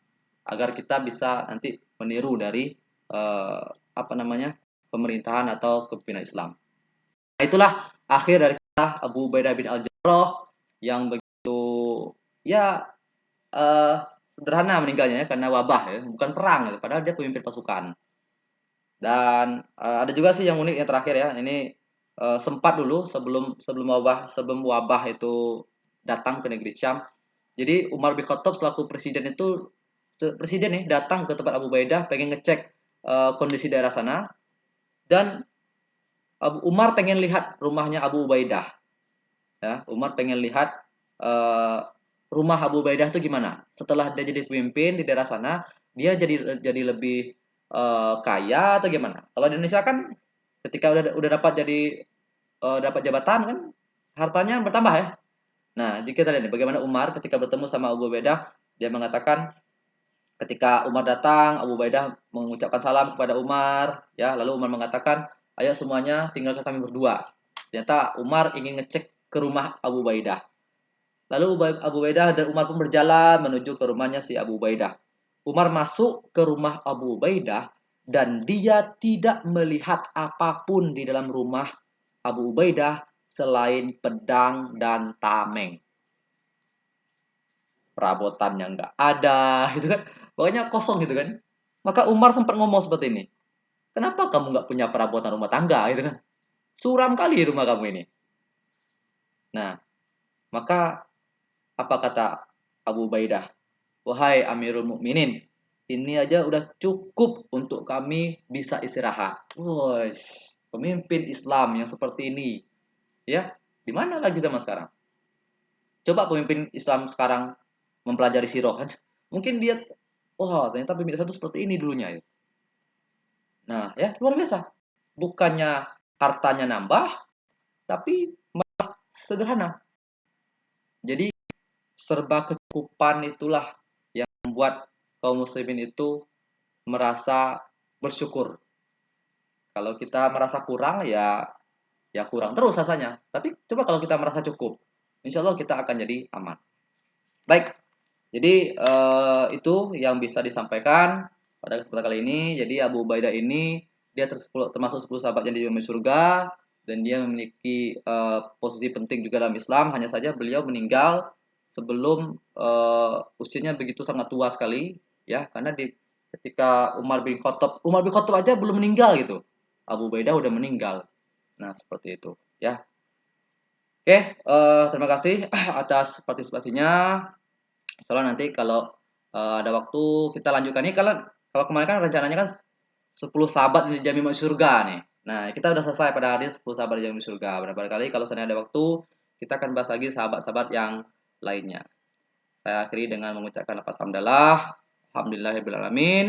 agar kita bisa nanti meniru dari apa namanya pemerintahan atau kepemimpinan Islam. Nah, itulah akhir dari kisah Abu Ubaidah bin Al-Jarrah yang begitu ya eh, sederhana meninggalnya ya, karena wabah ya, bukan perang ya, padahal dia pemimpin pasukan. Dan ada juga sih yang unik yang terakhir ya. Ini sempat dulu sebelum wabah itu datang ke negeri Syam. Jadi Umar bin Khattab selaku presiden itu presiden nih datang ke tempat Abu Ubaidah pengen ngecek kondisi daerah sana dan Umar pengen lihat rumahnya Abu Ubaidah ya. Umar pengen lihat uh, rumah Abu Ubaidah itu gimana. Setelah dia jadi pemimpin di daerah sana, dia jadi lebih kaya atau gimana? Kalau di Indonesia kan ketika udah dapat jadi dapat jabatan kan hartanya bertambah ya. Nah, jika kita lihat nih bagaimana Umar ketika bertemu sama Abu Ubaidah, dia mengatakan ketika Umar datang, Abu Ubaidah mengucapkan salam kepada Umar, ya, lalu Umar mengatakan, "Ayo semuanya tinggalkan kami berdua." Ternyata Umar ingin ngecek ke rumah Abu Ubaidah. Lalu Abu Ubaidah dan Umar pun berjalan menuju ke rumahnya si Abu Ubaidah. Umar masuk ke rumah Abu Ubaidah dan dia tidak melihat apapun di dalam rumah Abu Ubaidah selain pedang dan tameng. Perabotannya nggak ada, gitu kan? Pokoknya kosong gitu kan? Maka Umar sempat ngomong seperti ini. Kenapa kamu nggak punya perabotan rumah tangga, gitu kan? Suram kali rumah kamu ini. Nah, maka apa kata Abu Ubaidah? Wahai Amirul Mukminin, ini aja udah cukup untuk kami bisa istirahat. Wah, pemimpin Islam yang seperti ini, ya, di mana lagi zaman sekarang? Coba pemimpin Islam sekarang mempelajari sirah kan, mungkin dia, wah ternyata pemimpin Islam itu seperti ini dulunya. Ya. Nah, ya luar biasa. Bukannya hartanya nambah, tapi sederhana. Jadi serba kecukupan itulah yang membuat kaum muslimin itu merasa bersyukur. Kalau kita merasa kurang ya kurang terus rasanya. Tapi coba kalau kita merasa cukup, insya Allah kita akan jadi aman. Baik, jadi itu yang bisa disampaikan pada kesempatan kali ini. Jadi Abu Ubaidah ini dia termasuk 10 sahabat yang di surga dan dia memiliki posisi penting juga dalam Islam. Hanya saja beliau meninggal sebelum usianya begitu sangat tua sekali ya karena ketika Umar bin Khattab aja belum meninggal gitu. Abu Ubaidah udah meninggal. Nah, seperti itu ya. Oke, terima kasih atas partisipasinya. Soalnya nanti kalau ada waktu kita lanjutkan nih kalau kemarin kan rencananya kan 10 sahabat dijamin masuk surga nih. Nah, kita udah selesai pada hari 10 sahabat dijamin surga. Berapa kali kalau seandainya ada waktu, kita akan bahas lagi sahabat-sahabat yang lainnya. Saya akhiri dengan mengucapkan lafaz hamdalah, alhamdulillahirabbil alamin.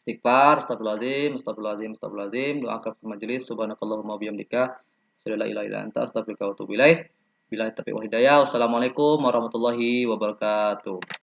Istighfar, astagfirullahaladzim, astagfirullahaladzim, astagfirullahaladzim. Doa kafir majelis, subhanakallahumma bihamdika. Asyhadu an la ilaha illa anta, astaghfiruka wa atubu ilaik. Billahi taufiq wal hidayah. Wassalamualaikum warahmatullahi wabarakatuh.